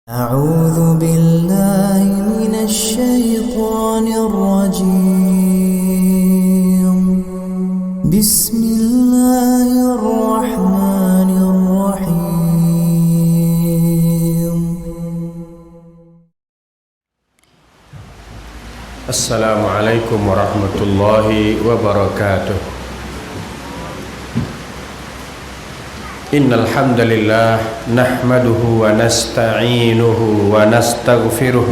أعوذ بالله من الشيطان الرجيم بسم الله الرحمن الرحيم السلام عليكم ورحمة الله وبركاته. إن الحمد لله نحمده ونستعينه ونستغفره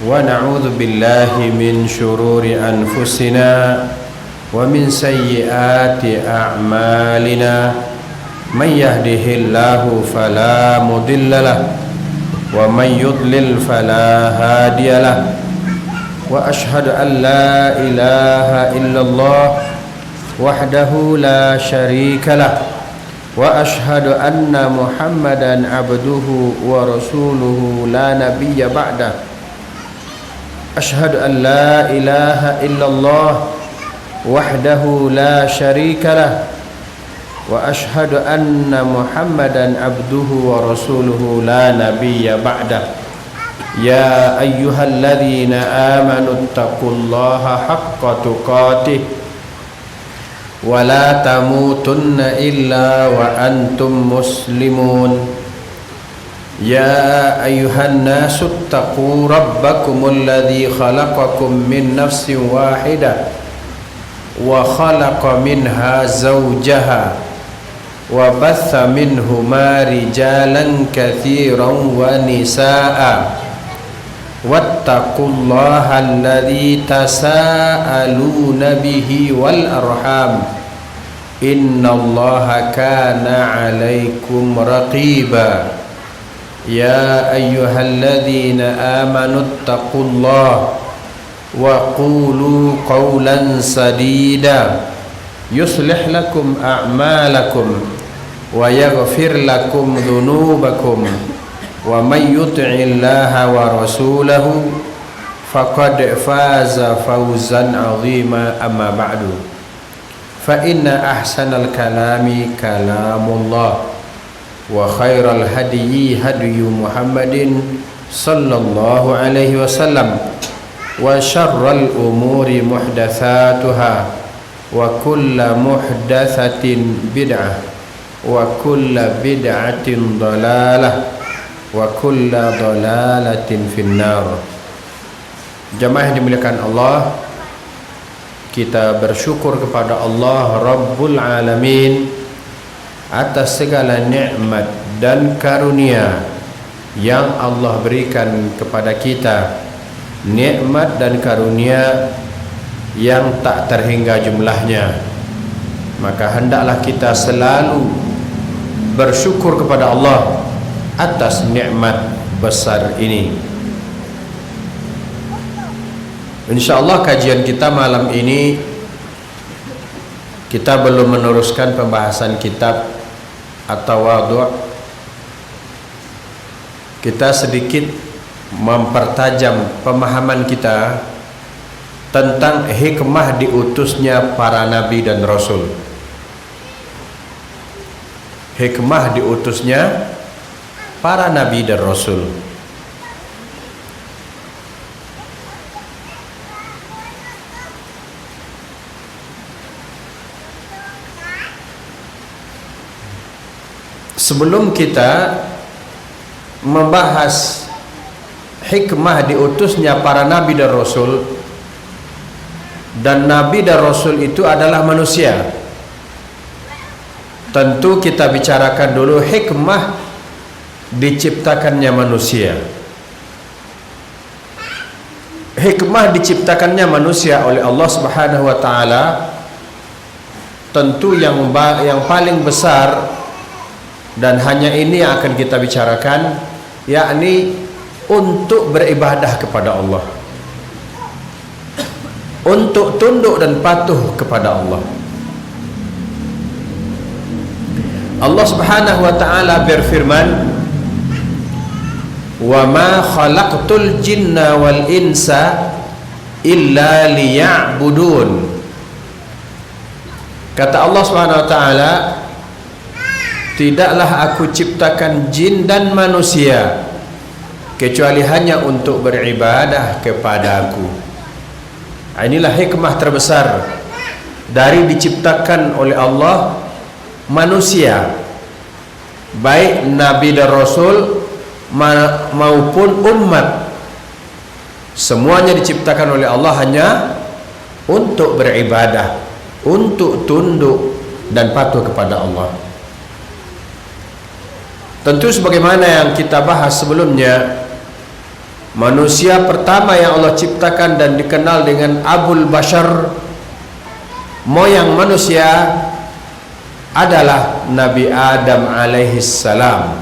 ونعوذ بالله من شرور أنفسنا ومن سيئات أعمالنا من يهده الله فلا مضل له ومن يضلل فلا هادي له وأشهد أن لا إله إلا الله وحده لا شريك له وأشهد أن محمدا عبده ورسوله لا نبي بعده أشهد أن لا إله إلا الله وحده لا شريك له وأشهد أن محمدا عبده ورسوله لا نبي بعده يا أيها الذين آمنوا اتقوا الله حق تقاته ولا تموتن إلا وأنتم مسلمون يا أيها الناس اتقوا ربكم الذي خلقكم من نفس واحدة وخلق منها زوجها وبث منهما رجالا كثيرا ونساء واتقوا الله الذي تساءلون به والأرحام إن الله كان عليكم رقيبا يا أيها الذين آمنوا اتقوا الله وقولوا قولا سديدا يصلح لكم أعمالكم ويغفر لكم ذنوبكم ومن يطع الله ورسوله فقد فاز فوزا عظيما أما بعد فإن أحسن الكلام كلام الله وخير الهدي هدي محمد صلى الله عليه وسلم وشر الأمور محدثاتها وكل محدثة بدعة وكل بدعة ضلالة wa kulla dhalalatin finnar. Jamaah yang dimuliakan Allah, kita bersyukur kepada Allah Rabbul Alamin atas segala nikmat dan karunia yang Allah berikan kepada kita, nikmat dan karunia yang tak terhingga jumlahnya. Maka hendaklah kita selalu bersyukur kepada Allah atas nikmat besar ini. InsyaAllah kajian kita malam ini, kita belum meneruskan pembahasan kitab At-Tawadhu'. Kita sedikit mempertajam pemahaman kita tentang hikmah diutusnya para nabi dan rasul. Hikmah diutusnya para nabi dan rasul. Sebelum kita membahas hikmah diutusnya para nabi dan rasul, dan nabi dan rasul itu adalah manusia, tentu kita bicarakan dulu hikmah diciptakannya manusia. Hikmah diciptakannya manusia oleh Allah Subhanahu wa taala tentu yang paling besar, dan hanya ini yang akan kita bicarakan, yakni untuk beribadah kepada Allah, untuk tunduk dan patuh kepada Allah. Allah Subhanahu wa taala berfirman, wa ma khalaqtul jinna wal insa illa liya'budun. Kata Allah Subhanahu wa taala, tidaklah aku ciptakan jin dan manusia kecuali hanya untuk beribadah kepadaku. Inilah hikmah terbesar dari diciptakan oleh Allah manusia, baik nabi dan rasul maupun umat, semuanya diciptakan oleh Allah hanya untuk beribadah, untuk tunduk dan patuh kepada Allah. Tentu sebagaimana yang kita bahas sebelumnya, manusia pertama yang Allah ciptakan dan dikenal dengan Abul Bashar, moyang manusia, adalah Nabi Adam alaihissalam.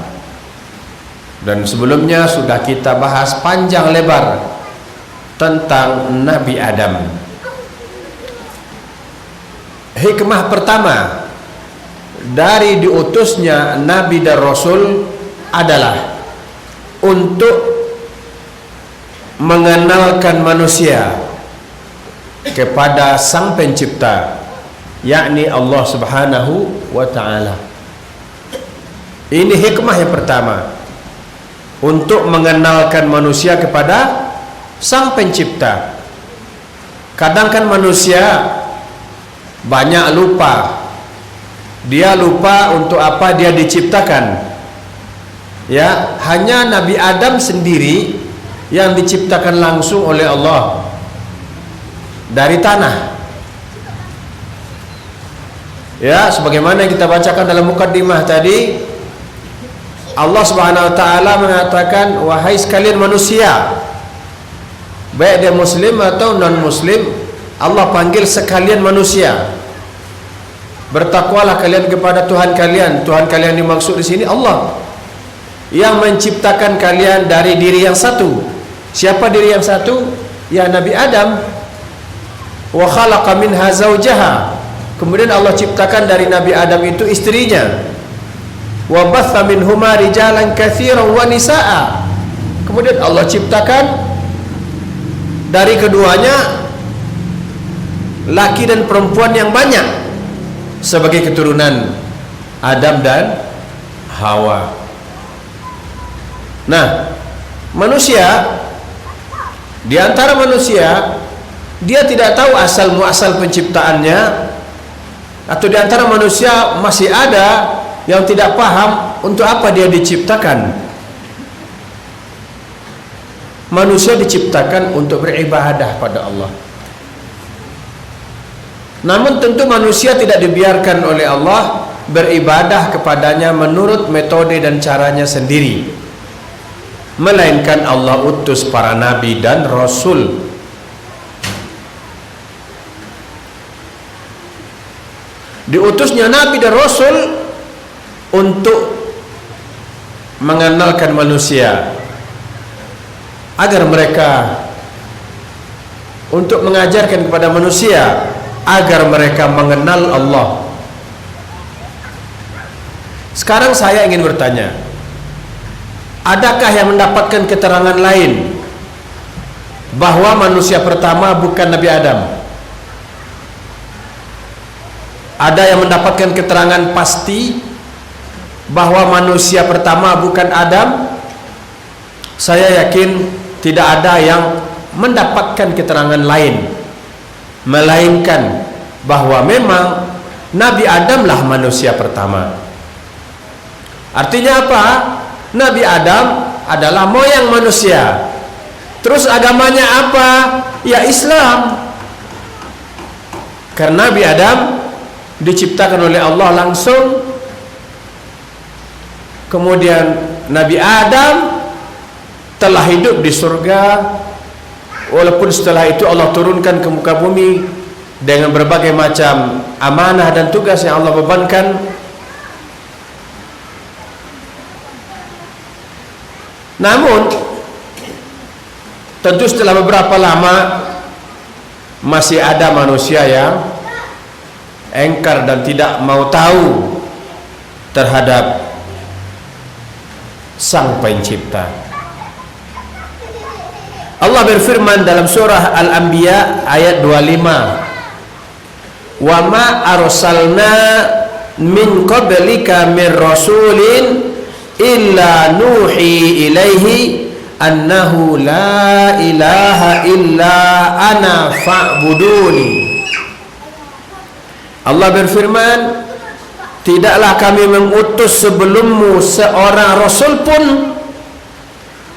Dan sebelumnya sudah kita bahas panjang lebar tentang Nabi Adam. Hikmah pertama dari diutusnya Nabi dan Rasul adalah untuk mengenalkan manusia kepada Sang Pencipta, yakni Allah Subhanahu wa Ta'ala. Ini hikmah yang pertama, untuk mengenalkan manusia kepada Sang Pencipta. Kadang kan manusia banyak lupa. Dia lupa untuk apa dia diciptakan. Ya, hanya Nabi Adam sendiri yang diciptakan langsung oleh Allah dari tanah. Ya, sebagaimana yang kita bacakan dalam mukaddimah tadi, Allah Subhanahu wa Ta'ala mengatakan, wahai sekalian manusia, baik dia muslim atau non muslim, Allah panggil sekalian manusia. Bertakwalah kalian kepada Tuhan kalian. Tuhan kalian dimaksud di sini Allah yang menciptakan kalian dari diri yang satu. Siapa diri yang satu? Ya, Nabi Adam. Wa khalaqa minha zawjaha. Kemudian Allah ciptakan dari Nabi Adam itu istrinya. Wa batha minhuma rijalan katsiran wa nisaa. Kemudian Allah ciptakan dari keduanya laki dan perempuan yang banyak sebagai keturunan Adam dan Hawa. Nah, manusia, di antara manusia, dia tidak tahu asal muasal penciptaannya, atau di antara manusia masih ada yang tidak paham untuk apa dia diciptakan. Manusia diciptakan untuk beribadah pada Allah. Namun tentu manusia tidak dibiarkan oleh Allah beribadah kepadanya menurut metode dan caranya sendiri, melainkan Allah utus para nabi dan rasul. Diutusnya nabi dan rasul untuk mengenalkan manusia, agar mereka, untuk mengajarkan kepada manusia agar mereka mengenal Allah. Sekarang saya ingin bertanya, adakah yang mendapatkan keterangan lain bahwa manusia pertama bukan Nabi Adam? Ada yang mendapatkan keterangan pasti bahwa manusia pertama bukan Adam? Saya yakin tidak ada yang mendapatkan keterangan lain, melainkan bahwa memang Nabi Adamlah manusia pertama. Artinya apa? Nabi Adam adalah moyang manusia. Terus agamanya apa? Ya, Islam. Karena Nabi Adam diciptakan oleh Allah langsung. Kemudian Nabi Adam telah hidup di surga, walaupun setelah itu Allah turunkan ke muka bumi dengan berbagai macam amanah dan tugas yang Allah bebankan. Namun tentu setelah beberapa lama masih ada manusia yang engkar dan tidak mau tahu terhadap Sang Pencipta. Allah berfirman dalam surah Al-Anbiya ayat 25, wa ma arsalna min qablika min rasulin illa nuhi ilaihi annahu la ilaha illa ana fa'buduni. Allah berfirman, tidaklah kami mengutus sebelummu seorang rasul pun,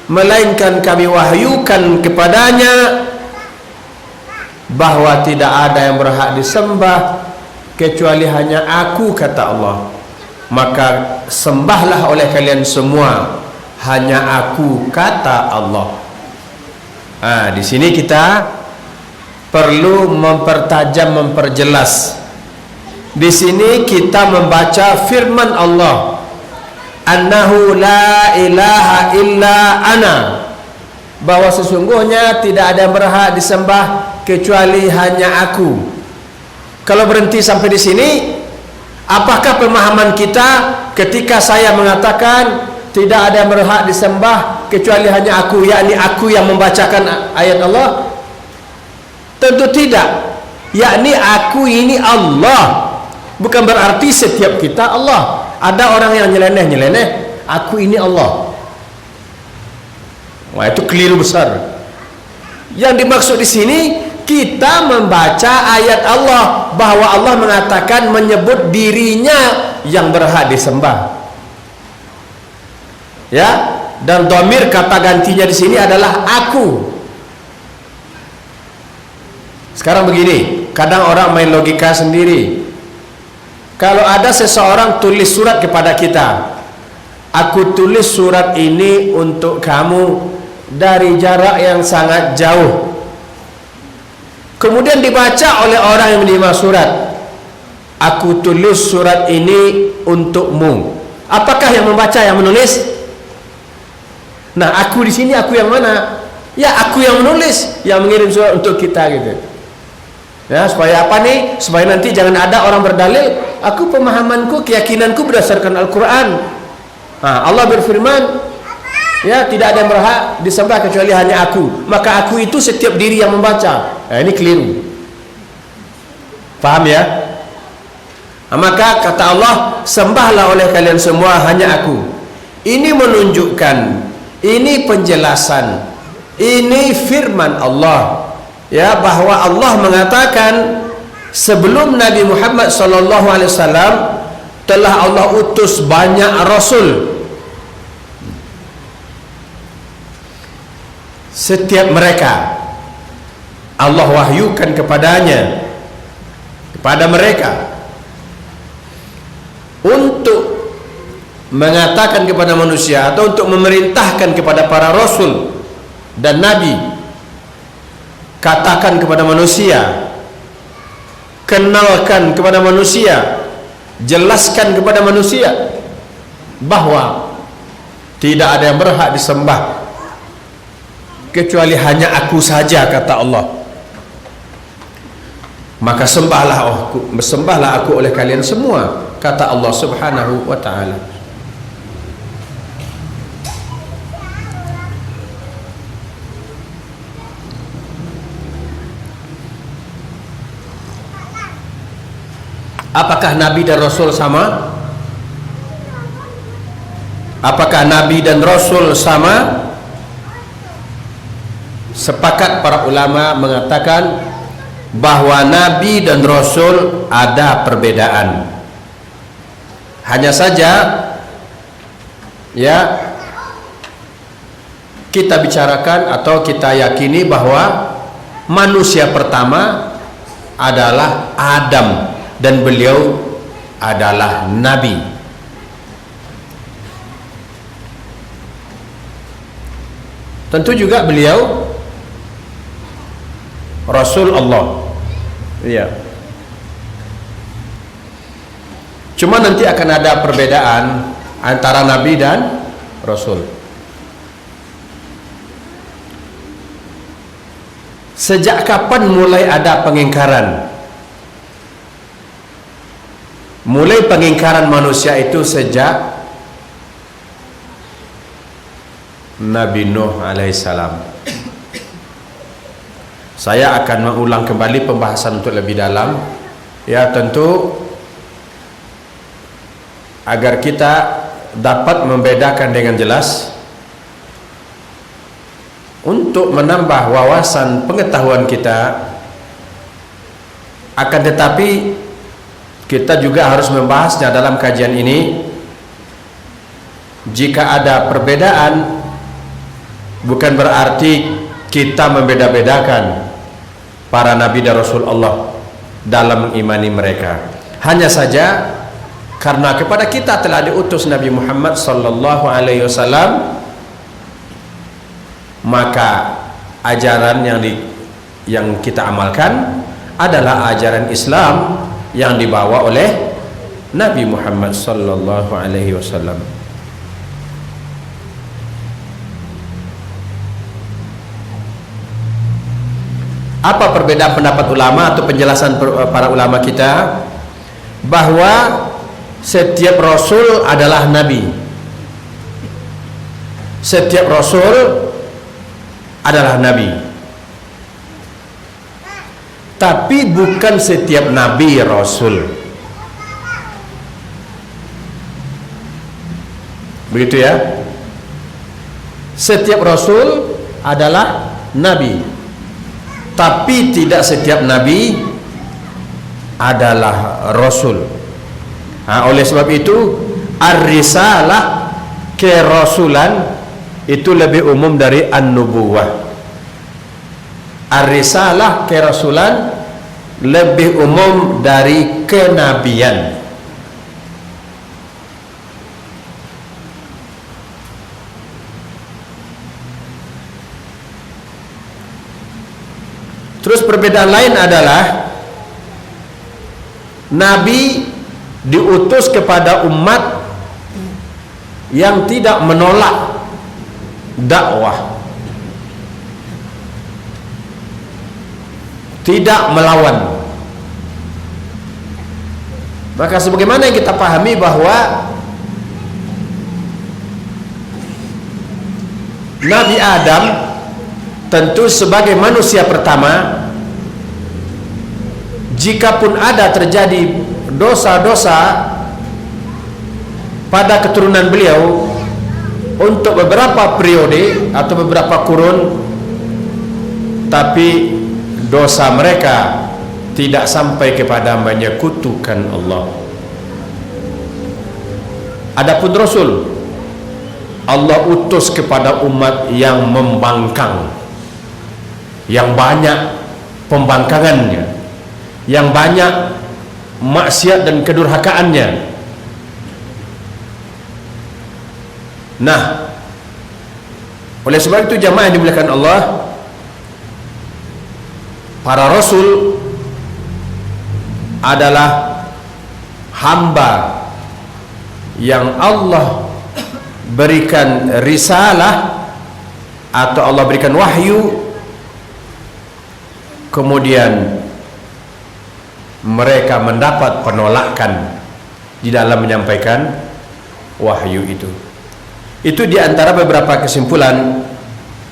melainkan kami wahyukan kepadanya bahwa tidak ada yang berhak disembah kecuali hanya aku, kata Allah. Maka sembahlah oleh kalian semua hanya aku, kata Allah. Di sini kita perlu mempertajam, memperjelas. Di sini kita membaca firman Allah, annahu la ilaha illa ana, bahwa sesungguhnya tidak ada yang berhak disembah kecuali hanya aku. Kalau berhenti sampai di sini, apakah pemahaman kita ketika saya mengatakan tidak ada yang berhak disembah kecuali hanya aku, yakni aku yang membacakan ayat Allah? Tentu tidak. Yakni aku ini Allah. Bukan berarti setiap kita Allah. Ada orang yang nyeleneh, aku ini Allah. Wah, itu keliru besar. Yang dimaksud di sini, kita membaca ayat Allah bahwa Allah mengatakan, menyebut dirinya yang berhak disembah. Ya, dan dhamir kata gantinya di sini adalah aku. Sekarang begini, kadang orang main logika sendiri. Kalau ada seseorang tulis surat kepada kita, aku tulis surat ini untuk kamu dari jarak yang sangat jauh. Kemudian dibaca oleh orang yang menerima surat, aku tulis surat ini untukmu. Apakah yang membaca, yang menulis? Nah, aku di sini aku yang mana? Ya, aku yang menulis, yang mengirim surat untuk kita gitu. Ya, supaya apa nih? Supaya nanti jangan ada orang berdalil, aku pemahamanku, keyakinanku berdasarkan Al-Quran. Allah berfirman, ya, tidak ada yang berhak disembah kecuali hanya aku. Maka aku itu setiap diri yang membaca. Ini keliru. Paham ya? Maka kata Allah, sembahlah oleh kalian semua hanya aku. Ini menunjukkan, ini penjelasan, ini firman Allah. Ya, bahwa Allah mengatakan sebelum Nabi Muhammad SAW telah Allah utus banyak rasul. Setiap mereka Allah wahyukan kepada mereka untuk mengatakan kepada manusia atau untuk memerintahkan kepada para rasul dan nabi, katakan kepada manusia, kenalkan kepada manusia, jelaskan kepada manusia bahwa tidak ada yang berhak disembah kecuali hanya aku saja, kata Allah. Maka sembahlah aku oleh kalian semua, kata Allah Subhanahu wa ta'ala. Apakah Nabi dan Rasul sama? Apakah Nabi dan Rasul sama? Sepakat para ulama mengatakan bahwa Nabi dan Rasul ada perbedaan. Hanya saja, ya, kita bicarakan atau kita yakini bahwa manusia pertama adalah Adam, dan beliau adalah Nabi. Tentu juga beliau Rasul Allah. Iya. Cuma nanti akan ada perbedaan antara Nabi dan Rasul. Sejak kapan mulai ada pengingkaran? Mulai pengingkaran manusia itu sejak Nabi Nuh alaihissalam. Saya akan mengulang kembali pembahasan untuk lebih dalam, ya, tentu agar kita dapat membedakan dengan jelas untuk menambah wawasan pengetahuan kita. Akan tetapi kita juga harus membahasnya dalam kajian ini. Jika ada perbedaan, bukan berarti kita membeda-bedakan para nabi dan rasul Allah dalam mengimani mereka. Hanya saja karena kepada kita telah diutus Nabi Muhammad sallallahu alaihi wasallam, maka ajaran yang kita amalkan adalah ajaran Islam yang dibawa oleh Nabi Muhammad sallallahu alaihi wasallam. Apa perbedaan pendapat ulama atau penjelasan para ulama kita? Bahwa setiap rasul adalah nabi. Setiap rasul adalah nabi. Tapi bukan setiap nabi rasul. Begitu ya? Setiap rasul adalah nabi, tapi tidak setiap nabi adalah rasul. Oleh sebab itu, ar-risalah kerasulan itu lebih umum dari an-nubuwah. Ar-risalah kerasulan lebih umum dari kenabian. Terus perbedaan lain adalah nabi diutus kepada umat yang tidak menolak dakwah, tidak melawan. Maka sebagaimana yang kita pahami bahwa Nabi Adam tentu sebagai manusia pertama, jikapun ada terjadi dosa-dosa pada keturunan beliau untuk beberapa periode atau beberapa kurun, tapi dosa mereka tidak sampai kepada menyekutukan Allah. Adapun Rasul, Allah utus kepada umat yang membangkang, yang banyak pembangkangannya, yang banyak maksiat dan kedurhakaannya. Nah, oleh sebab itu jamaah yang dimuliakan Allah, para rasul adalah hamba yang Allah berikan risalah atau Allah berikan wahyu, kemudian mereka mendapat penolakan di dalam menyampaikan wahyu itu. Itu di antara beberapa kesimpulan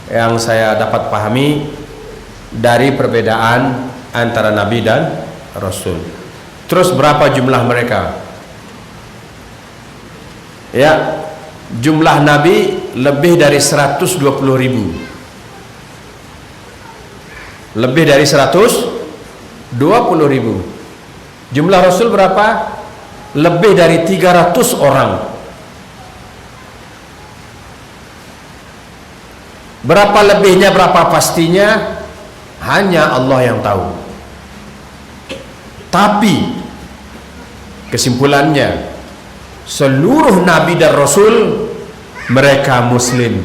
yang saya dapat pahami dari perbedaan antara nabi dan rasul. Terus berapa jumlah mereka? Ya, jumlah nabi lebih dari 120.000. Lebih dari 120.000. Jumlah rasul berapa? Lebih dari 300 orang. Berapa lebihnya, berapa pastinya, hanya Allah yang tahu. Tapi kesimpulannya, seluruh nabi dan rasul mereka muslim.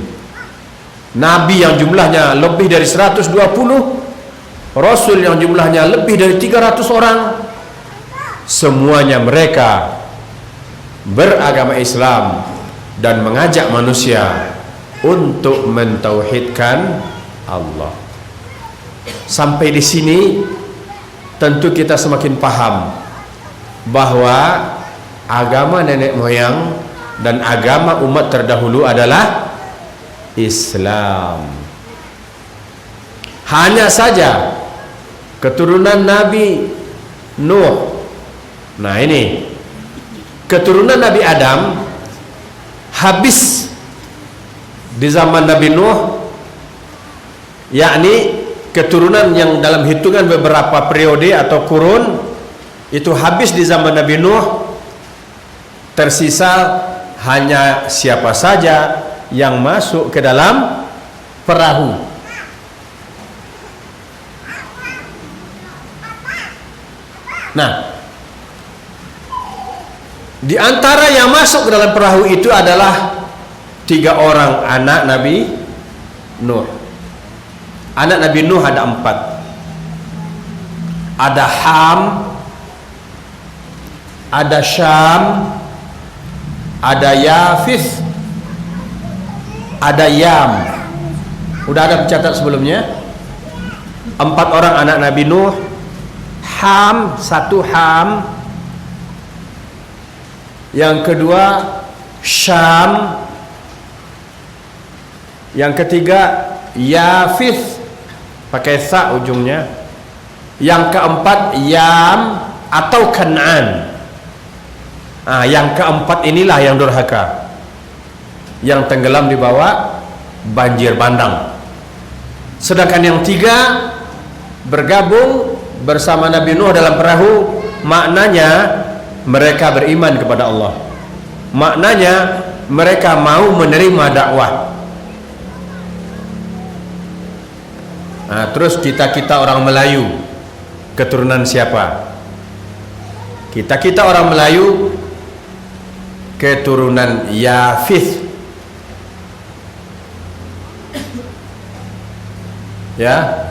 Nabi yang jumlahnya lebih dari 120, rasul yang jumlahnya lebih dari 300 orang, semuanya mereka beragama Islam dan mengajak manusia untuk mentauhidkan Allah. Sampai di sini tentu kita semakin paham bahwa agama nenek moyang dan agama umat terdahulu adalah Islam. Hanya saja keturunan Nabi Nuh, nah ini keturunan Nabi Adam habis di zaman Nabi Nuh yakni keturunan yang dalam hitungan beberapa periode atau kurun itu habis di zaman Nabi Nuh, tersisa hanya siapa saja yang masuk ke dalam perahu. Nah, di antara yang masuk ke dalam perahu itu adalah 3 orang anak Nabi Nuh. Anak Nabi Nuh ada 4. Ada Ham, ada Syam, ada Yafith, ada Yam. Udah ada pencatat sebelumnya. 4 orang anak Nabi Nuh. Ham, 1 Ham. Yang kedua Syam. Yang ketiga Yafith, pakai sa ujungnya. Yang keempat Yam atau Kan'an. Yang keempat inilah yang durhaka, yang tenggelam di bawah banjir bandang. Sedangkan yang 3 bergabung bersama Nabi Nuh dalam perahu, maknanya mereka beriman kepada Allah, maknanya mereka mau menerima dakwah. Terus kita orang Melayu keturunan siapa? Kita orang Melayu keturunan Yafith, ya,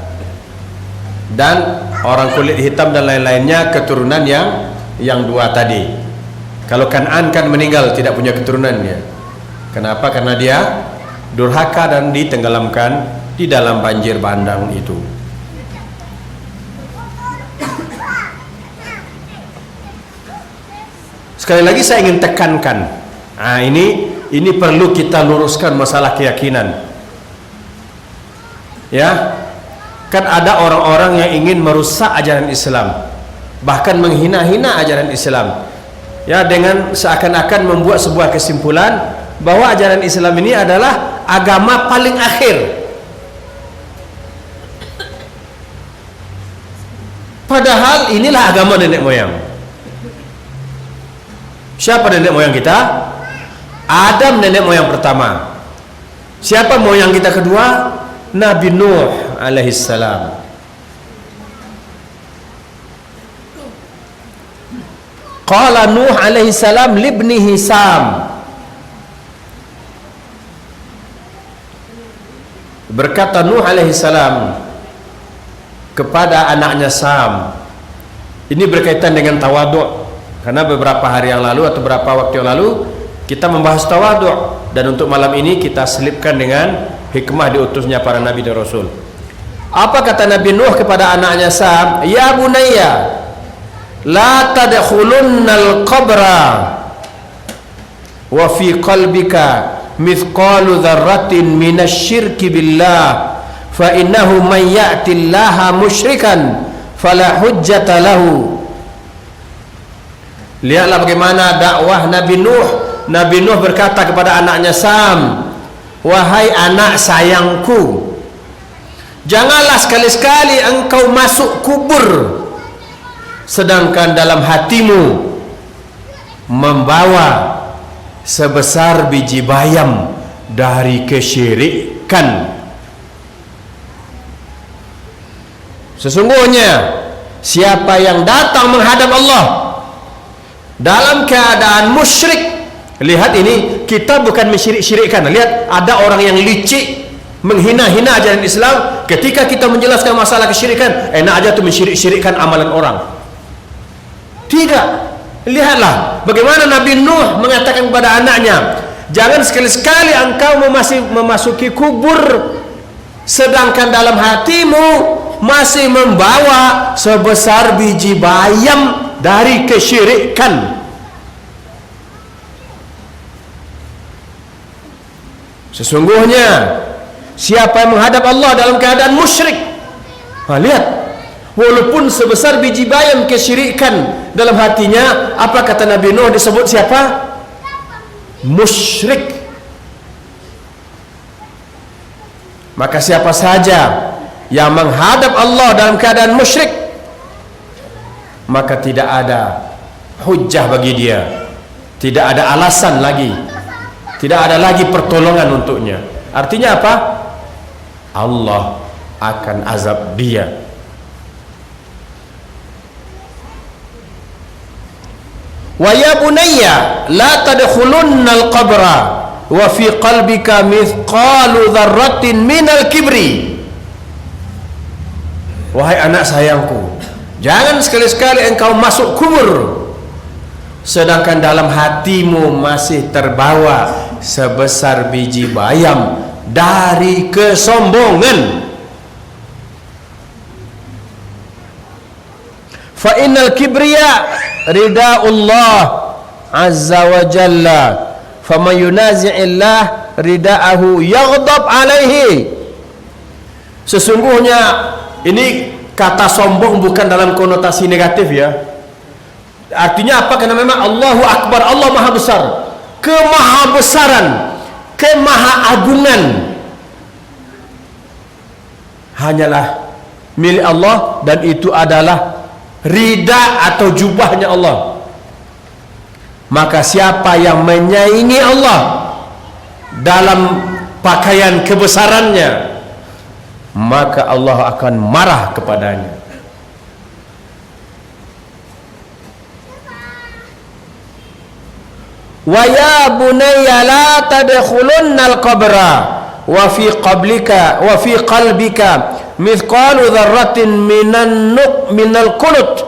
dan orang kulit hitam dan lain-lainnya keturunan yang 2 tadi. Kalau Kan'an kan meninggal, tidak punya keturunannya. Kenapa? Karena dia durhaka dan ditenggelamkan di dalam banjir bandang itu. Sekali lagi saya ingin tekankan, ini perlu kita luruskan masalah keyakinan. Ya, kan ada orang-orang yang ingin merusak ajaran Islam, bahkan menghina-hina ajaran Islam, ya, dengan seakan-akan membuat sebuah kesimpulan bahwa ajaran Islam ini adalah agama paling akhir. Padahal inilah agama nenek moyang. Siapa nenek moyang kita? Adam nenek moyang pertama. Siapa moyang kita kedua? Nabi Nuh alaihissalam. Qala Nuh alaihissalam libnihi Sam. Berkata Nuh alaihissalam kepada anaknya Sam. Ini berkaitan dengan tawadhu. Karena beberapa hari yang lalu atau beberapa waktu yang lalu kita membahas tawadhu, dan untuk malam ini kita selipkan dengan hikmah diutusnya para nabi dan rasul. Apa kata Nabi Nuh kepada anaknya Sam? Ya bunayya, la tadkhulunnal qabra wa fi qalbika mithqalu dzarratin minasyirki billah, fa innahu man ya'tillaha musyrikan fala hujjata lahu. Lihatlah bagaimana dakwah Nabi Nuh. Nabi Nuh berkata kepada anaknya Sam, wahai anak sayangku, janganlah sekali-sekali engkau masuk kubur sedangkan dalam hatimu membawa sebesar biji bayam dari kesyirikan. Sesungguhnya siapa yang datang menghadap Allah dalam keadaan musyrik, lihat ini, kita bukan mensyirik-syirikkan. Lihat, ada orang yang licik menghina-hina ajaran Islam. Ketika kita menjelaskan masalah kesyirikan, enak aja tuh mensyirik-syirikkan amalan orang. Tidak. Lihatlah bagaimana Nabi Nuh mengatakan kepada anaknya, jangan sekali-sekali engkau memasuki kubur sedangkan dalam hatimu masih membawa sebesar biji bayam dari kesyirikan. Sesungguhnya siapa yang menghadap Allah dalam keadaan musyrik, lihat, walaupun sebesar biji bayam kesyirikan dalam hatinya, apa kata Nabi Nuh disebut siapa? Musyrik. Maka siapa saja yang menghadap Allah dalam keadaan musyrik, maka tidak ada hujjah bagi dia, tidak ada alasan lagi, tidak ada lagi pertolongan untuknya. Artinya apa? Allah akan azab dia. Wa ya bunayya la tadkhulunnal qabra wa fi qalbika mithqalu dzarratin minal kibri. Wahai anak sayangku, jangan sekali-sekali engkau masuk kubur sedangkan dalam hatimu masih terbawa sebesar biji bayam dari kesombongan. Fa innal kibriya rida'ullah azza wa jalla, faman yunazi'illah rida'ahu yaghdab alaihi. Sesungguhnya ini kata sombong bukan dalam konotasi negatif ya. Artinya apa? Karena memang Allahu Akbar, Allah Maha Besar, kemahabesaran, kemahaagungan hanyalah milik Allah, dan itu adalah rida atau jubahnya Allah. Maka siapa yang menyaingi Allah dalam pakaian kebesarannya, maka Allah akan marah kepadanya. Wa ya bunayya la tadkhulunnal qabra wa fi qalbika mithqalu dzarratin minal qunut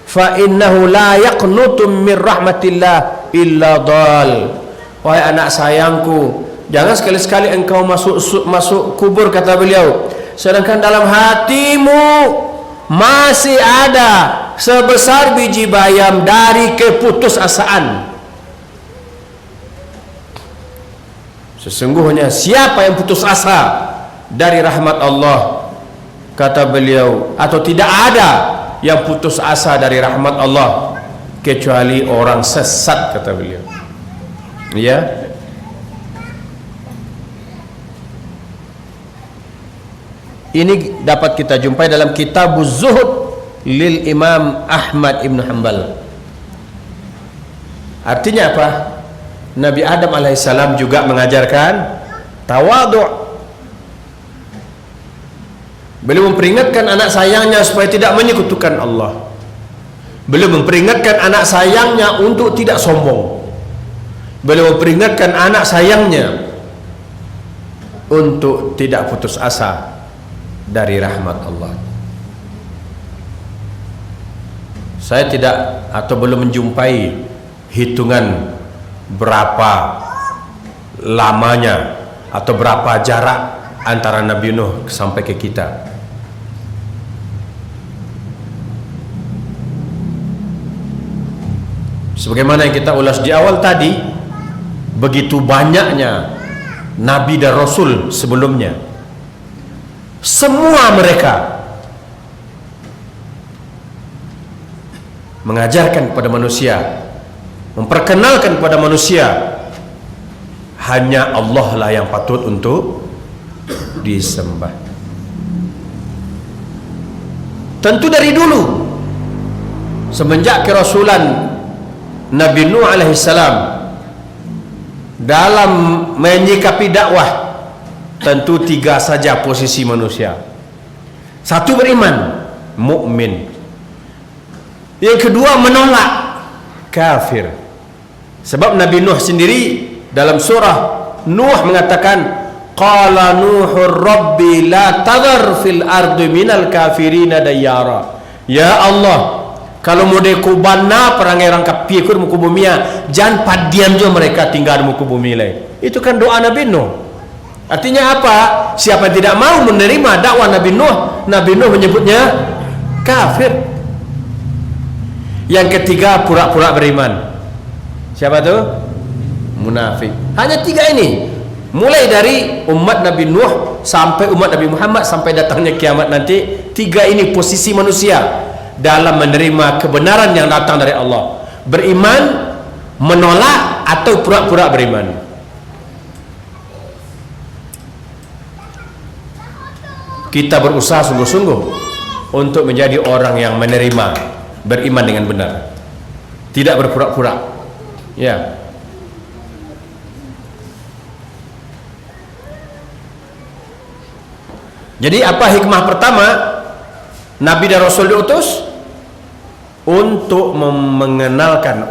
fa innahu la yaqnutu min rahmatillah illa dhal. Wahai anak sayangku, jangan sekali-sekali engkau masuk kubur, kata beliau, sedangkan dalam hatimu masih ada sebesar biji bayam dari keputusasaan. Sesungguhnya siapa yang putus asa dari rahmat Allah, kata beliau, atau tidak ada yang putus asa dari rahmat Allah kecuali orang sesat, kata beliau. Ya. Ini dapat kita jumpai dalam Kitabuz Zuhud lil Imam Ahmad Ibn Hanbal. Artinya apa? Nabi Adam alaihissalam juga mengajarkan tawadhu'. Beliau memperingatkan anak sayangnya supaya tidak menyekutukan Allah. Beliau memperingatkan anak sayangnya untuk tidak sombong. Beliau memperingatkan anak sayangnya untuk tidak putus asa dari rahmat Allah. Saya tidak atau belum menjumpai hitungan berapa lamanya atau berapa jarak antara Nabi Nuh sampai ke kita. Sebagaimana yang kita ulas di awal tadi, begitu banyaknya Nabi dan Rasul sebelumnya, semua mereka mengajarkan kepada manusia, memperkenalkan kepada manusia hanya Allah lah yang patut untuk disembah. Tentu dari dulu, semenjak kerasulan Nabi Nuh alaihissalam dalam menyikapi dakwah, tentu tiga saja posisi manusia. Satu, beriman, mukmin. Yang kedua, menolak, kafir. Sebab Nabi Nuh sendiri dalam surah Nuh mengatakan, qala Nuhur rabbi la tadhar fil ardi minal kafirina dayyara. Ya Allah, kalau mau dekubana perangai rangkap pikir muka bumi, jangan padiam jo mereka tinggal muka bumi lain. Itu kan doa Nabi Nuh. Artinya apa? Siapa yang tidak mau menerima dakwah Nabi Nuh menyebutnya kafir. Yang ketiga, pura-pura beriman. Siapa tuh? Munafik. Hanya tiga ini. Mulai dari umat Nabi Nuh sampai umat Nabi Muhammad sampai datangnya kiamat nanti, tiga ini posisi manusia dalam menerima kebenaran yang datang dari Allah: beriman, menolak, atau pura-pura beriman. kita berusaha sungguh-sungguh untuk menjadi orang yang menerima, beriman dengan benar, tidak berpura-pura. Ya. Jadi apa hikmah pertama Nabi dan Rasul diutus? Untuk mengenalkan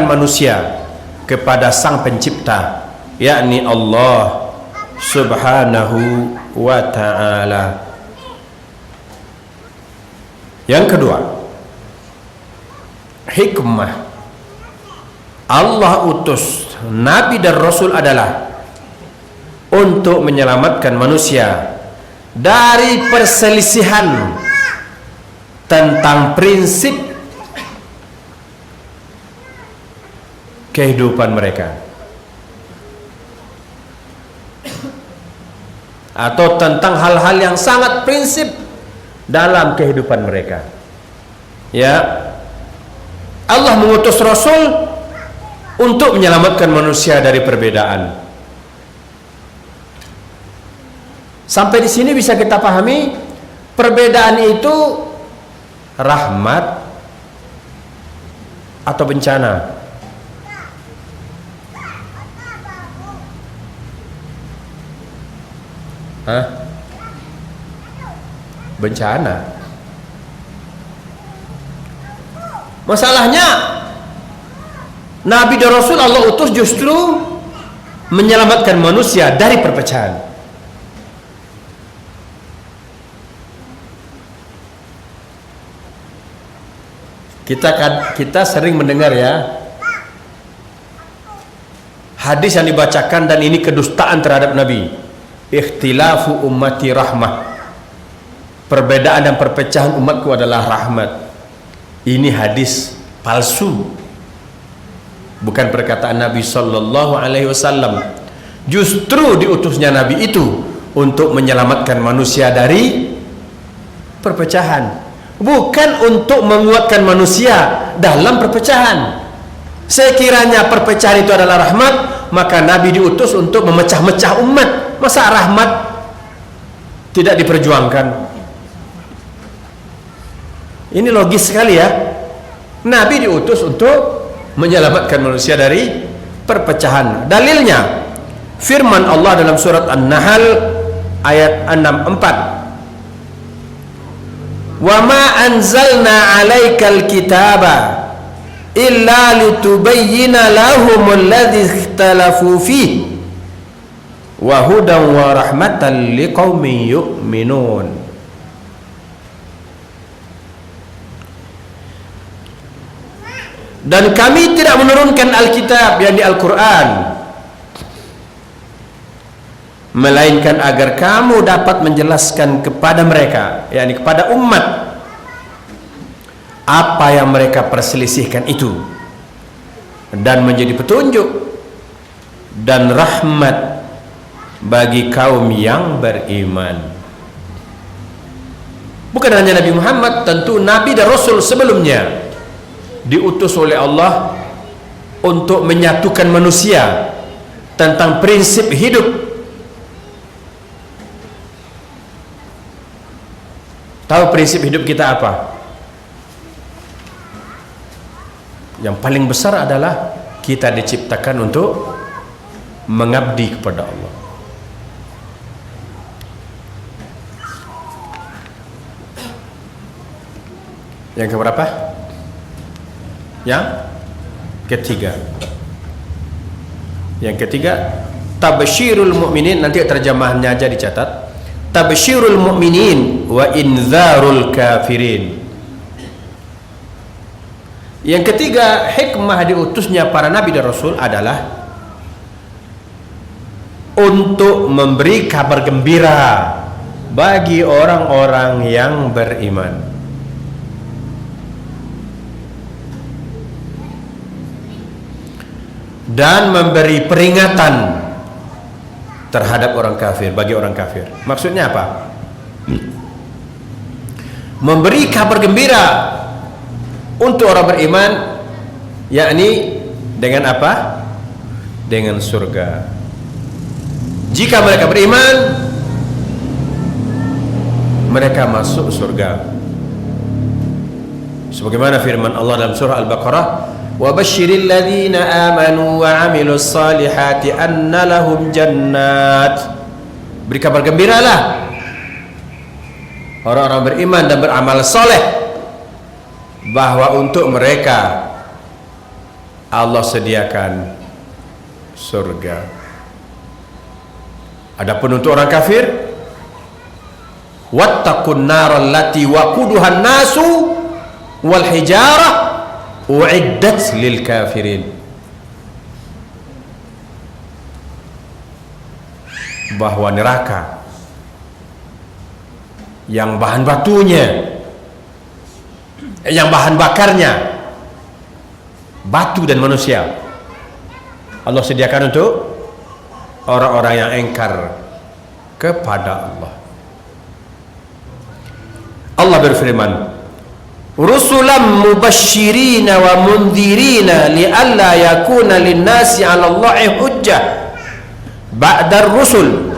manusia kepada Sang Pencipta, yakni Allah Subhanahu wa ta'ala. Yang kedua, hikmah Allah utus Nabi dan Rasul adalah untuk menyelamatkan manusia dari perselisihan tentang prinsip kehidupan mereka, atau tentang hal-hal yang sangat prinsip dalam kehidupan mereka. Ya, Allah mengutus Rasul untuk menyelamatkan manusia dari perbedaan. Sampai di sini bisa kita pahami, perbedaan itu rahmat atau bencana? Hah? Bencana. Masalahnya Nabi dan Rasul Allah utus justru menyelamatkan manusia dari perpecahan. Kita sering mendengar ya hadis yang dibacakan, dan ini kedustaan terhadap Nabi. Ikhtilafu ummati rahmah, perbedaan dan perpecahan umatku adalah rahmat. Ini hadis palsu, bukan perkataan Nabi Sallallahu Alaihi Wasallam. Justru diutusnya Nabi itu untuk menyelamatkan manusia dari perpecahan, bukan untuk menguatkan manusia dalam perpecahan. Sekiranya perpecahan itu adalah rahmat, maka Nabi diutus untuk memecah-mecah umat. Masa rahmat tidak diperjuangkan? Ini logis sekali ya. Nabi diutus untuk menyelamatkan manusia dari perpecahan. Dalilnya firman Allah dalam surat An-Nahl ayat 64. Wa ma anzalna 'alaikal kitaba illa litubayyana lahum alladhi ikhtalafu fihi wa hudan wa rahmatan liqaumin yu'minun. Dan kami tidak menurunkan Alkitab, yakni Al-Quran, melainkan agar kamu dapat menjelaskan kepada mereka, yakni kepada umat, apa yang mereka perselisihkan itu, dan menjadi petunjuk dan rahmat bagi kaum yang beriman. Bukan hanya Nabi Muhammad, tentu Nabi dan Rasul sebelumnya diutus oleh Allah untuk menyatukan manusia tentang prinsip hidup. Tahu prinsip hidup kita apa? Yang paling besar adalah kita diciptakan untuk mengabdi kepada Allah. Yang keberapa? Yang ketiga. Yang ketiga, tabsyirul mu'minin. Nanti terjemahannya aja dicatat. Tabsyirul mu'minin wa inzarul kafirin. Yang ketiga, hikmah diutusnya para nabi dan rasul adalah untuk memberi kabar gembira bagi orang-orang yang beriman, dan memberi peringatan terhadap orang kafir, bagi orang kafir. Maksudnya apa? Memberi kabar gembira untuk orang beriman, yakni dengan apa? Dengan surga. Jika mereka beriman, mereka masuk surga. Sebagaimana firman Allah dalam surah Al-Baqarah, wa basyiril ladzina amanu wa 'amilus salihati anna lahum jannat. Beri kabar gembiralah orang-orang beriman dan beramal soleh bahwa untuk mereka Allah sediakan surga. Adapun untuk orang kafir, wattaqun naral lati waquduhan nasu wal hijarah uiddat lil kafirin. Bahwa neraka yang bahan batunya, yang bahan bakarnya batu dan manusia, Allah sediakan untuk orang-orang yang engkar kepada Allah. Allah berfirman, rusulan mubasyirina wa mundhirina li'alla yakuna lin-nasi 'ala Allahi hujjah ba'da ar-rusul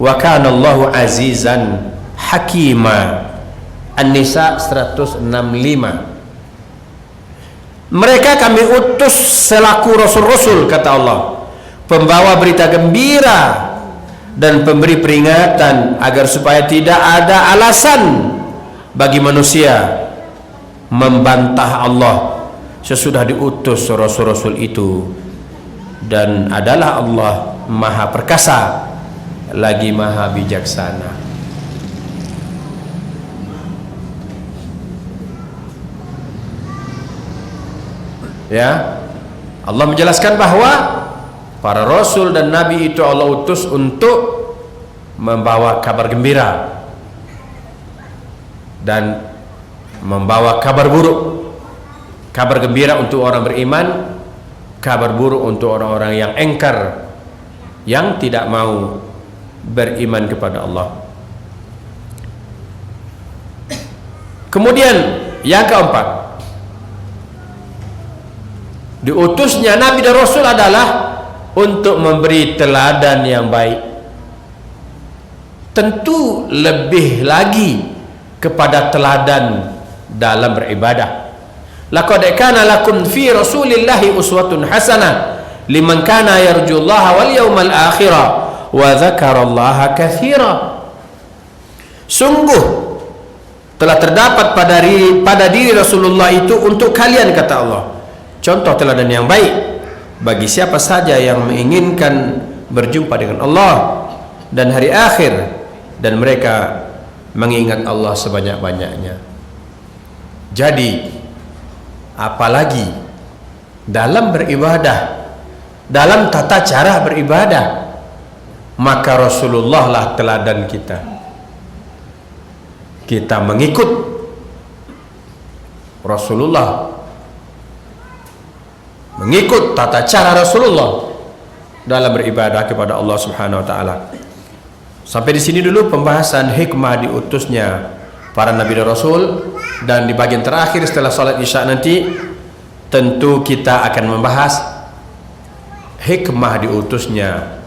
wa kana Allahu azizan hakima. An-Nisa 165. Mereka kami utus selaku rasul-rasul, kata Allah, pembawa berita gembira dan pemberi peringatan, agar supaya tidak ada alasan bagi manusia membantah Allah sesudah diutus rasul-rasul itu. Dan adalah Allah maha perkasa lagi maha bijaksana. Ya, Allah menjelaskan bahwa para rasul dan nabi itu Allah utus untuk membawa kabar gembira dan membawa kabar buruk. Kabar gembira untuk orang beriman, kabar buruk untuk orang-orang yang engkar, yang tidak mau beriman kepada Allah. Kemudian yang keempat, diutusnya Nabi dan Rasul adalah untuk memberi teladan yang baik. Tentu lebih lagi kepada teladan dalam beribadah. Laqad kana lakum fi Rasulillahi uswatun hasanah liman kana yarjullaha wal yawmal akhirah wa dzakarallaha katsira. Sungguh telah terdapat pada diri Rasulullah itu untuk kalian, kata Allah, contoh teladan yang baik bagi siapa saja yang menginginkan berjumpa dengan Allah dan hari akhir, dan mereka mengingat Allah sebanyak-banyaknya. Jadi apalagi dalam beribadah, dalam tata cara beribadah, maka Rasulullah lah teladan kita. Kita mengikut Rasulullah, mengikut tata cara Rasulullah dalam beribadah kepada Allah Subhanahu wa taala. Sampai di sini dulu pembahasan hikmah diutusnya para nabi dan rasul, dan di bagian terakhir setelah salat Isya nanti tentu kita akan membahas hikmah diutusnya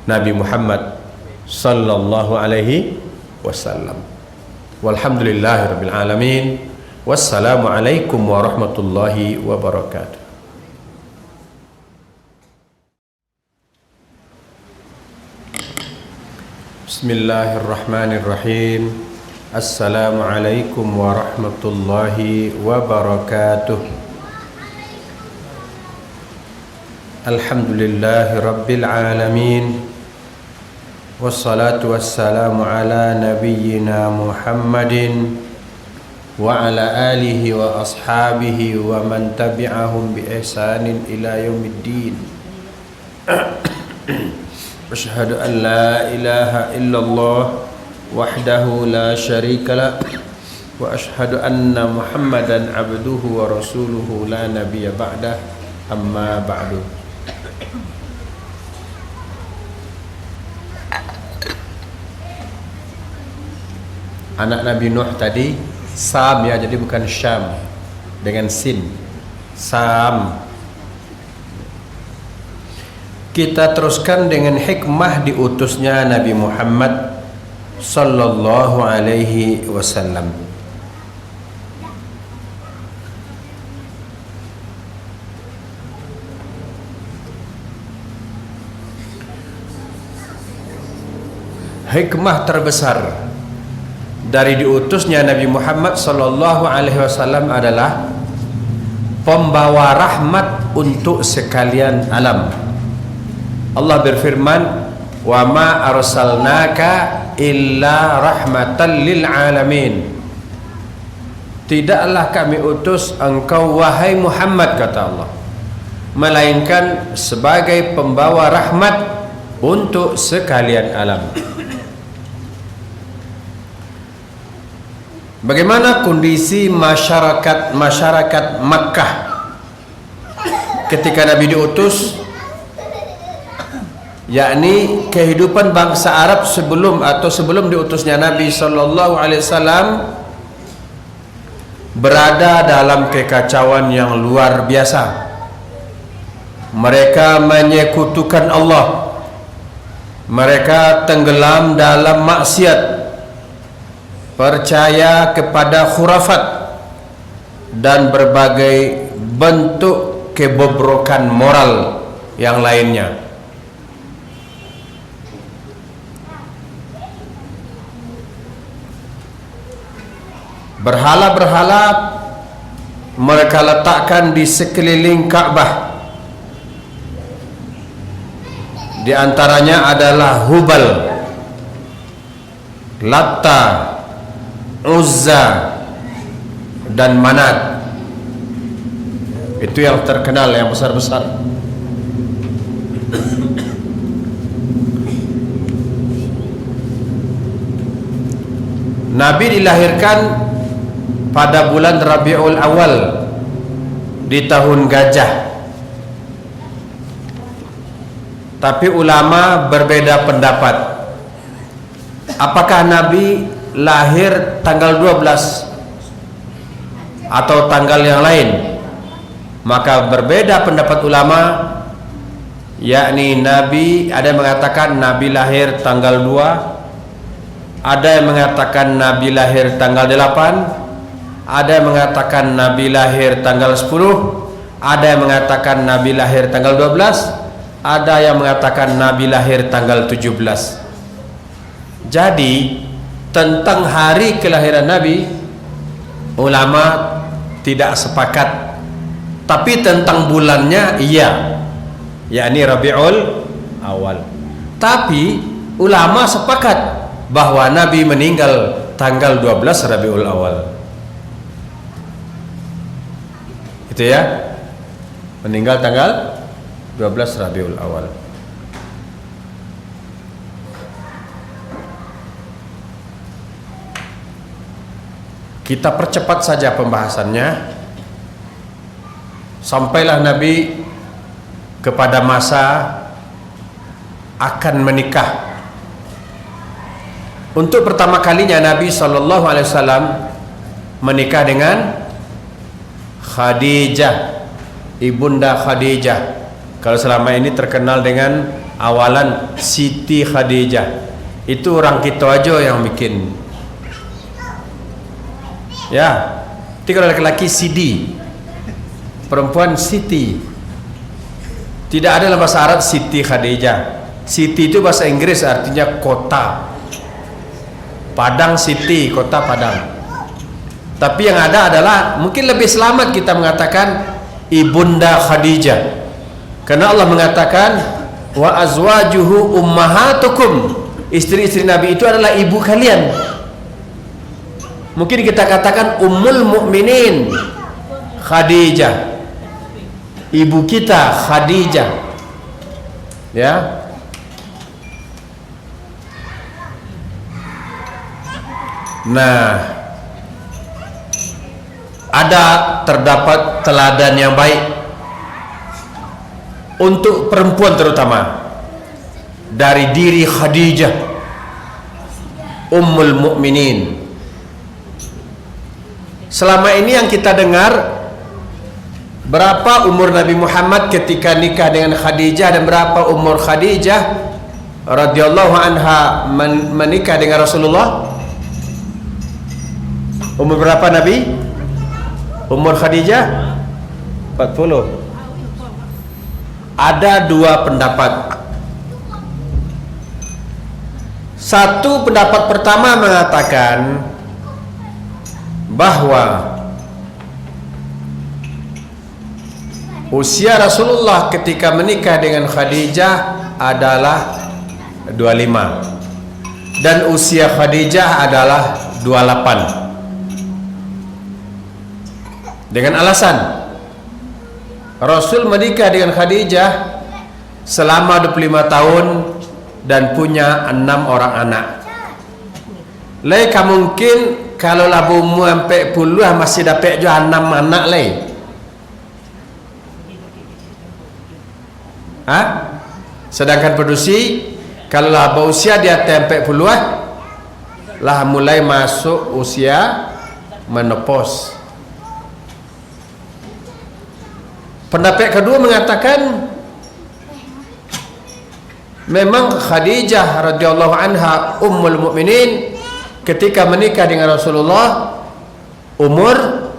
Nabi Muhammad sallallahu alaihi wasallam. Walhamdulillahirabbil alamin. Wassalamualaikum warahmatullahi wabarakatuh. Bismillahirrahmanirrahim. Assalamualaikum warahmatullahi wabarakatuh. Alhamdulillahi rabbil alamin. Wassalatu wassalamu ala nabiyyina Muhammadin wa ala alihi wa ashabihi wa man tabi'ahum bi ihsanin ila yaumiddin. Asyhadu an la ilaha illallah wahdahu la syarika lah wa asyhadu anna Muhammadan abduhu wa rasuluhu la nabiyya ba'dah, amma ba'du. Anak Nabi Nuh tadi Sam, ya, jadi bukan Syam dengan sin, Sam. Kita teruskan dengan hikmah diutusnya Nabi Muhammad sallallahu alaihi wasallam. Hikmah terbesar dari diutusnya Nabi Muhammad sallallahu alaihi wasallam adalah pembawa rahmat untuk sekalian alam. Allah berfirman, "Wa ma arsalnaka illa rahmatan lil alamin." Tidaklah kami utus engkau wahai Muhammad, kata Allah, melainkan sebagai pembawa rahmat untuk sekalian alam. Bagaimana kondisi masyarakat Makkah ketika Nabi diutus, yakni kehidupan bangsa Arab sebelum diutusnya Nabi sallallahu alaihi wasallam berada dalam kekacauan yang luar biasa. Mereka menyekutukan Allah, mereka tenggelam dalam maksiat, percaya kepada khurafat dan berbagai bentuk kebobrokan moral yang lainnya. Berhala-berhala mereka letakkan di sekeliling Ka'bah. Di antaranya adalah Hubal, Latta, Uzza dan Manat. Itu yang terkenal, yang besar-besar. Nabi dilahirkan pada bulan Rabiul Awal di tahun gajah. Tapi ulama berbeda pendapat. Apakah Nabi lahir tanggal 12 atau tanggal yang lain? Maka berbeda pendapat ulama, yakni Nabi, ada yang mengatakan Nabi lahir tanggal 2, ada yang mengatakan Nabi lahir tanggal 8, ada yang mengatakan Nabi lahir tanggal 10, ada yang mengatakan Nabi lahir tanggal 12, ada yang mengatakan Nabi lahir tanggal 17. Jadi tentang hari kelahiran Nabi ulama tidak sepakat, tapi tentang bulannya iya, yakni Rabiul Awal. Tapi ulama sepakat bahwa Nabi meninggal tanggal 12 Rabiul Awal. Itu ya, meninggal tanggal 12 Rabiul Awal. Kita percepat saja pembahasannya. Sampailah Nabi kepada masa akan menikah. Untuk pertama kalinya Nabi SAW menikah dengan Khadijah, Ibunda Khadijah. Kalau selama ini terkenal dengan awalan Siti Khadijah, itu orang kita aja yang bikin. Ya, tapi kalau laki-laki Sidi, perempuan Siti. Tidak ada dalam bahasa Arab Siti Khadijah. Siti itu bahasa Inggris, artinya kota. Padang Siti, kota Padang. Tapi yang ada adalah mungkin lebih selamat kita mengatakan Ibunda Khadijah, karena Allah mengatakan wa azwajuhu ummahatukum, istri-istri Nabi itu adalah ibu kalian. Mungkin kita katakan Ummul Mukminin Khadijah, ibu kita Khadijah, ya. Nah, terdapat teladan yang baik untuk perempuan terutama dari diri Khadijah Ummul Mukminin. Selama ini yang kita dengar, berapa umur Nabi Muhammad ketika nikah dengan Khadijah dan berapa umur Khadijah, radhiyallahu anha menikah dengan Rasulullah? Umur berapa Nabi? Umur Khadijah 40. Ada dua pendapat. Satu pendapat pertama mengatakan bahwa usia Rasulullah ketika menikah dengan Khadijah adalah 25 dan usia Khadijah adalah 28. Dengan alasan Rasul menikah dengan Khadijah selama 25 tahun dan punya 6 orang anak. Leka mungkin kalau labu mu sampai puluh masih dapat juga 6 anak lagi. Sedangkan produksi kalau lah usia dia sampai puluh lah mulai masuk usia menopause. Pendapat kedua mengatakan memang Khadijah radhiyallahu anha ummul mukminin ketika menikah dengan Rasulullah umur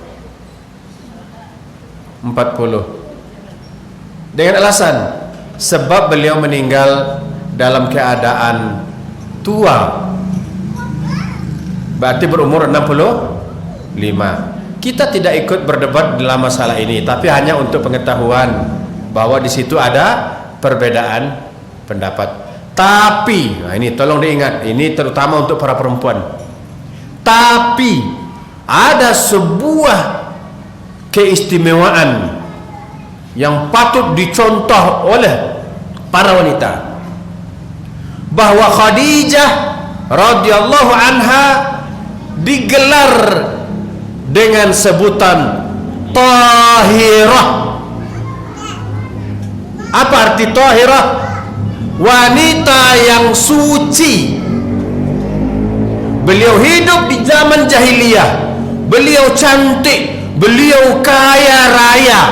40 dengan alasan sebab beliau meninggal dalam keadaan tua, berarti berumur 65. Kita tidak ikut berdebat dalam masalah ini, tapi hanya untuk pengetahuan bahwa di situ ada perbedaan pendapat. Tapi, nah ini tolong diingat, ini terutama untuk para perempuan. Tapi ada sebuah keistimewaan yang patut dicontoh oleh para wanita, bahwa Khadijah radhiyallahu anha digelar dengan sebutan Tahirah. Apa arti Tahirah? Wanita yang suci. Beliau hidup di zaman jahiliyah, beliau cantik, beliau kaya raya,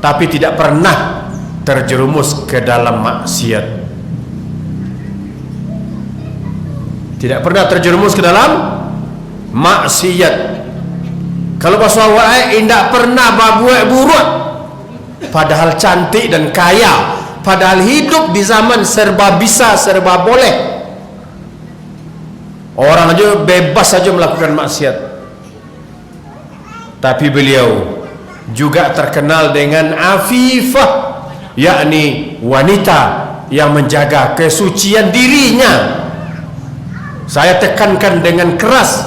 tapi tidak pernah terjerumus ke dalam maksiat. Tidak pernah terjerumus ke dalam maksiat. Kalau bahasa awak tidak pernah berbuat buruk, padahal cantik dan kaya, padahal hidup di zaman serba bisa, serba boleh. Orang aja bebas saja melakukan maksiat. Tapi beliau juga terkenal dengan afifah, yakni wanita yang menjaga kesucian dirinya. Saya tekankan dengan keras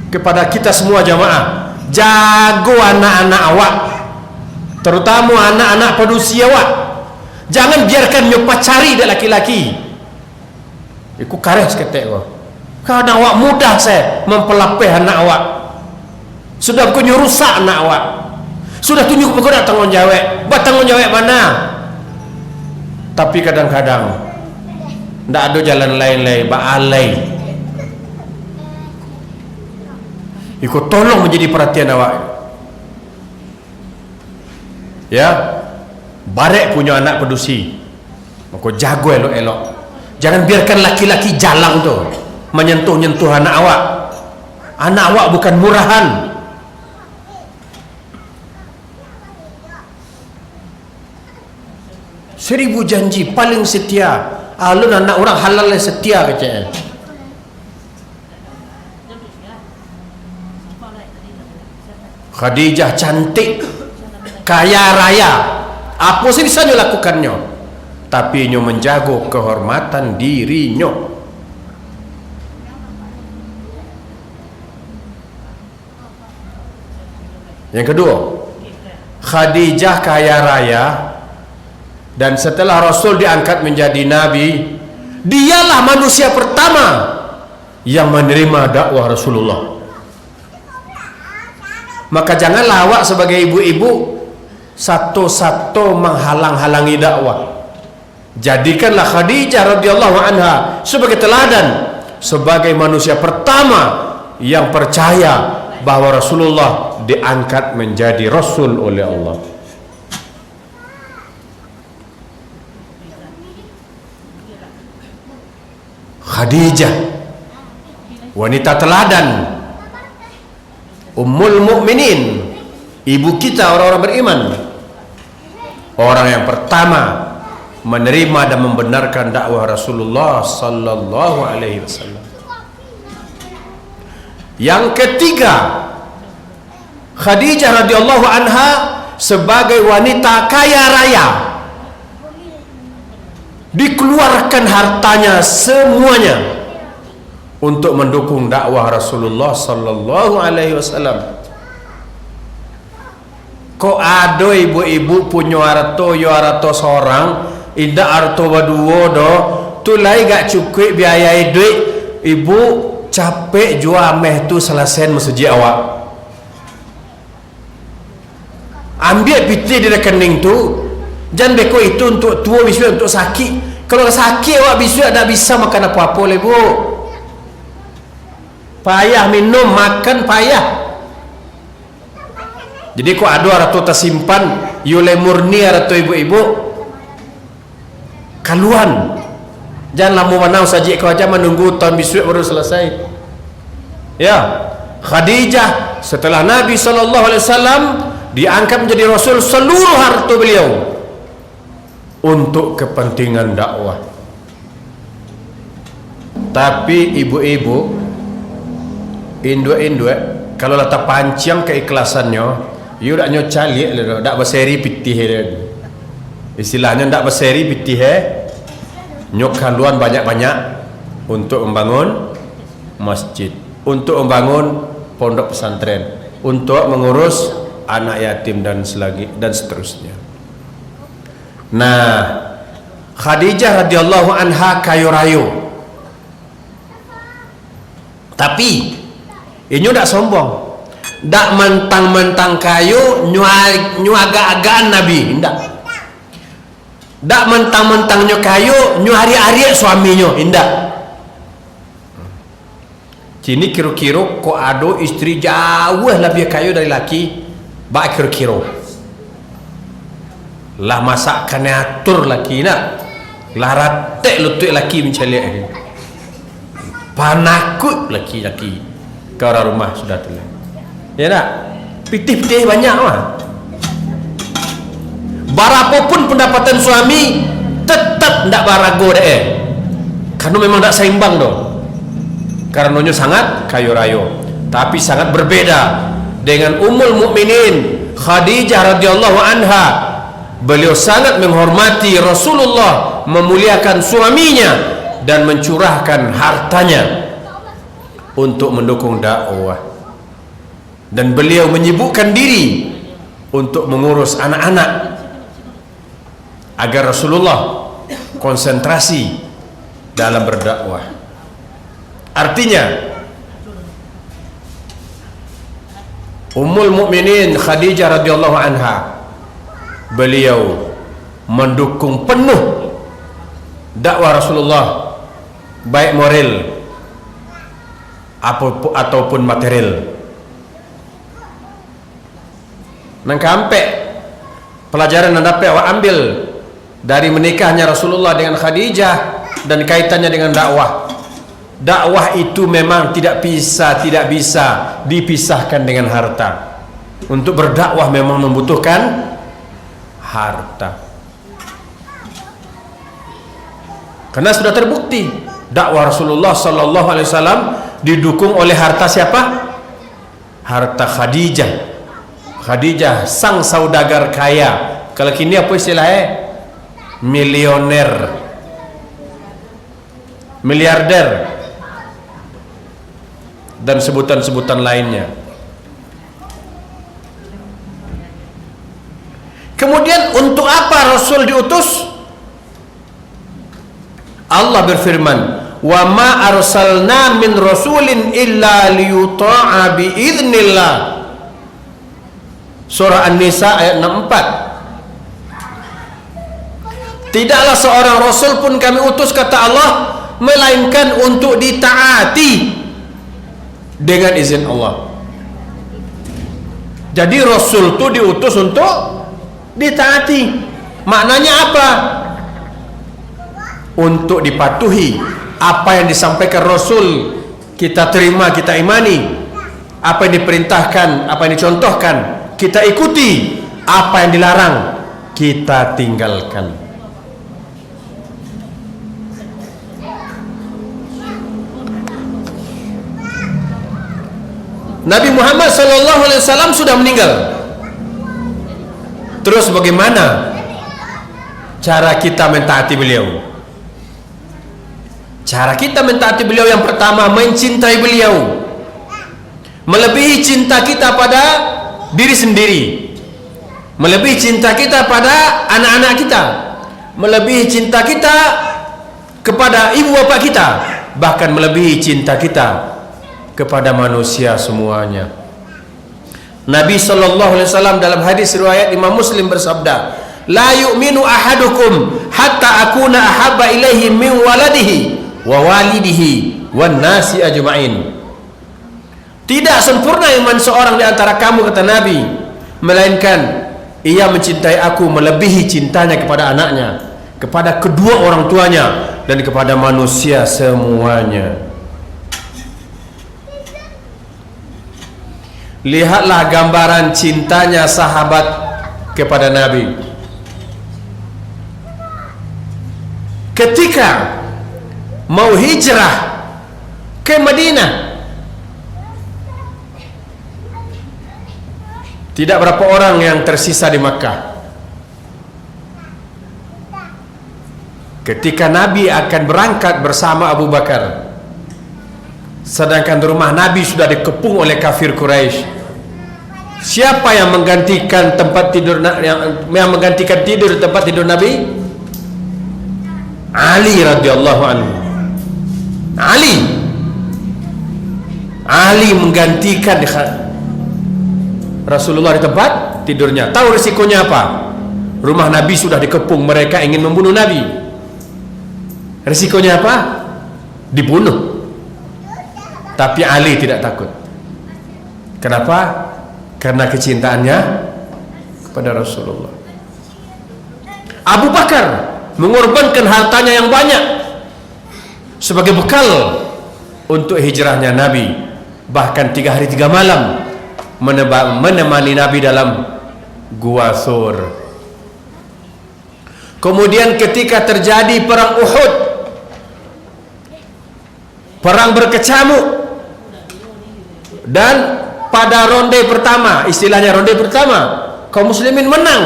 kepada kita semua jamaah, jago anak-anak awak, terutama anak-anak pedusi awak. Jangan biarkan nyoba cari dak laki-laki. Iku kares ketek kau. Karena awak mudah saya mempelapeh anak awak. Sudah aku nyurusak anak awak. Sudah tunjuk aku nak tanggung jawab. Buat tanggung jawab mana? Tapi kadang-kadang ndak ada jalan lain-lain, baalai. Ikut tolong menjadi perhatian awak. Ya, barek punya anak pedusi, maka jago elok-elok. Jangan biarkan laki-laki jalang tu menyentuh-nyentuh anak awak. Anak awak bukan murahan. Seribu janji paling setia. Alun anak orang halal setia kecil. Khadijah cantik, kaya raya, apa sih bisa dilakukannya, tapi nyo menjaga kehormatan dirinya. Yang kedua, Khadijah kaya raya, dan setelah Rasul diangkat menjadi nabi, dialah manusia pertama yang menerima dakwah Rasulullah. Maka janganlah awak sebagai ibu-ibu satu-satu menghalang-halangi dakwah. Jadikanlah Khadijah radhiyallahu anha sebagai teladan, sebagai manusia pertama yang percaya bahwa Rasulullah diangkat menjadi Rasul oleh Allah. Khadijah, wanita teladan, Ummul Mukminin, ibu kita orang-orang beriman, orang yang pertama menerima dan membenarkan dakwah Rasulullah sallallahu alaihi wasallam. Yang ketiga, Khadijah radhiyallahu anha sebagai wanita kaya raya, dikeluarkan hartanya semuanya untuk mendukung dakwah Rasulullah sallallahu alaihi wasallam. Kok ada ibu-ibu punya harta seorang, indah harta berdua do, tu lai gak cukup biaya duit, ibu capek jual meh tu selesai masjid awak. Ambil piti di rekening tu, jangan beko itu untuk tua bisu, untuk sakit. Kalau sakit awak bisu tak bisa makan apa-apa le bu. Payah minum, makan payah. Jadi kok ada ratu tersimpan, yule murni ratu ibu-ibu, kaluan. Jangan lama manau saja kau aja menunggu tahun bisu baru selesai. Ya, Khadijah setelah Nabi SAW diangkat menjadi Rasul, seluruh harta beliau untuk kepentingan dakwah. Tapi ibu-ibu, induk-induk, kalau letak pancang keikhlasannya, you tak nyocalik le, tak berseri pitih le. Istilahnya tak berseri pitih nyok haluan banyak-banyak untuk membangun masjid, untuk membangun pondok pesantren, untuk mengurus anak yatim dan seterusnya. Nah, Khadijah radhiyallahu anha kayu rayu, tapi ini tak sombong, tak mentang-mentang kayu nyuaga-agaan Nabi, tak mentang-mentangnya kayu nyuari-ari suaminya, indah. Kini kira-kira kok ada istri jauh lebih kayu dari laki, bak kira-kira lah masakan atur laki nak, lah ratek lutut laki mencalik, panakut laki-laki ke orang rumah sudah telah. Ya tak? Pitih-pitih banyak mah. Berapapun pendapatan suami tetap tidak barago deh, karena memang tidak seimbang doh. Karenanya sangat kayu rayu, tapi sangat berbeda dengan Ummul Mukminin Khadijah radhiyallahu anha. Beliau sangat menghormati Rasulullah, memuliakan suaminya dan mencurahkan hartanya untuk mendukung dakwah. Dan beliau menyibukkan diri untuk mengurus anak-anak agar Rasulullah konsentrasi dalam berdakwah. Artinya Ummul Mukminin Khadijah radhiyallahu anha, beliau mendukung penuh dakwah Rasulullah, baik moral ataupun material. Nangkampe pelajaran yang dapat awak ambil dari menikahnya Rasulullah dengan Khadijah dan kaitannya dengan dakwah. Dakwah itu memang tidak bisa dipisahkan dengan harta. Untuk berdakwah memang membutuhkan harta. Karena sudah terbukti dakwah Rasulullah sallallahu alaihi wasallam didukung oleh harta siapa? Harta Khadijah. Khadijah sang saudagar kaya. Kalau kini apa istilahnya? Milioner, miliarder, dan sebutan-sebutan lainnya. Kemudian untuk apa Rasul diutus? Allah berfirman, wa ma arsalna min rasulin illa liyuta'a biiznillah. Surah An-Nisa ayat 64. Tidaklah seorang rasul pun kami utus, kata Allah, melainkan untuk ditaati dengan izin Allah. Jadi rasul itu diutus untuk ditaati. Maknanya apa? Untuk dipatuhi Apa yang disampaikan Rasul kita terima, kita imani. Apa yang diperintahkan, apa yang dicontohkan, kita ikuti. Apa yang dilarang, kita tinggalkan. Nabi Muhammad SAW sudah meninggal. Terus bagaimana cara kita mentaati beliau? Cara kita mentaati beliau yang pertama, mencintai beliau, melebihi cinta kita pada diri sendiri, melebihi cinta kita pada anak-anak kita, melebihi cinta kita kepada ibu bapak kita, bahkan melebihi cinta kita kepada manusia semuanya. Nabi SAW dalam hadis riwayat Imam Muslim bersabda, la yu'minu ahadukum hatta akuna ahabba ilaihi min waladihi wa walidihi wan nasi ajma'in. Tidak sempurna iman seorang di antara kamu, kata Nabi, melainkan ia mencintai aku melebihi cintanya kepada anaknya, kepada kedua orang tuanya, dan kepada manusia semuanya. Lihatlah gambaran cintanya sahabat kepada Nabi. Ketika mau hijrah ke Madinah, tidak berapa orang yang tersisa di Makkah. Ketika Nabi akan berangkat bersama Abu Bakar, sedangkan rumah Nabi sudah dikepung oleh kafir Quraisy, siapa yang menggantikan tempat tidur, yang menggantikan tidur tempat tidur Nabi? Ali radhiyallahu anhu. Ali menggantikan Rasulullah di tempat tidurnya. Tahu risikonya apa? Rumah Nabi sudah dikepung, mereka ingin membunuh Nabi. Risikonya apa? Dibunuh. Tapi Ali tidak takut. Kenapa? Karena kecintaannya kepada Rasulullah. Abu Bakar mengorbankan hartanya yang banyak sebagai bekal untuk hijrahnya Nabi. Bahkan 3 hari 3 malam menemani Nabi dalam Gua Thur. Kemudian ketika terjadi perang Uhud, perang berkecamuk, dan pada ronde pertama, istilahnya ronde pertama, kaum muslimin menang.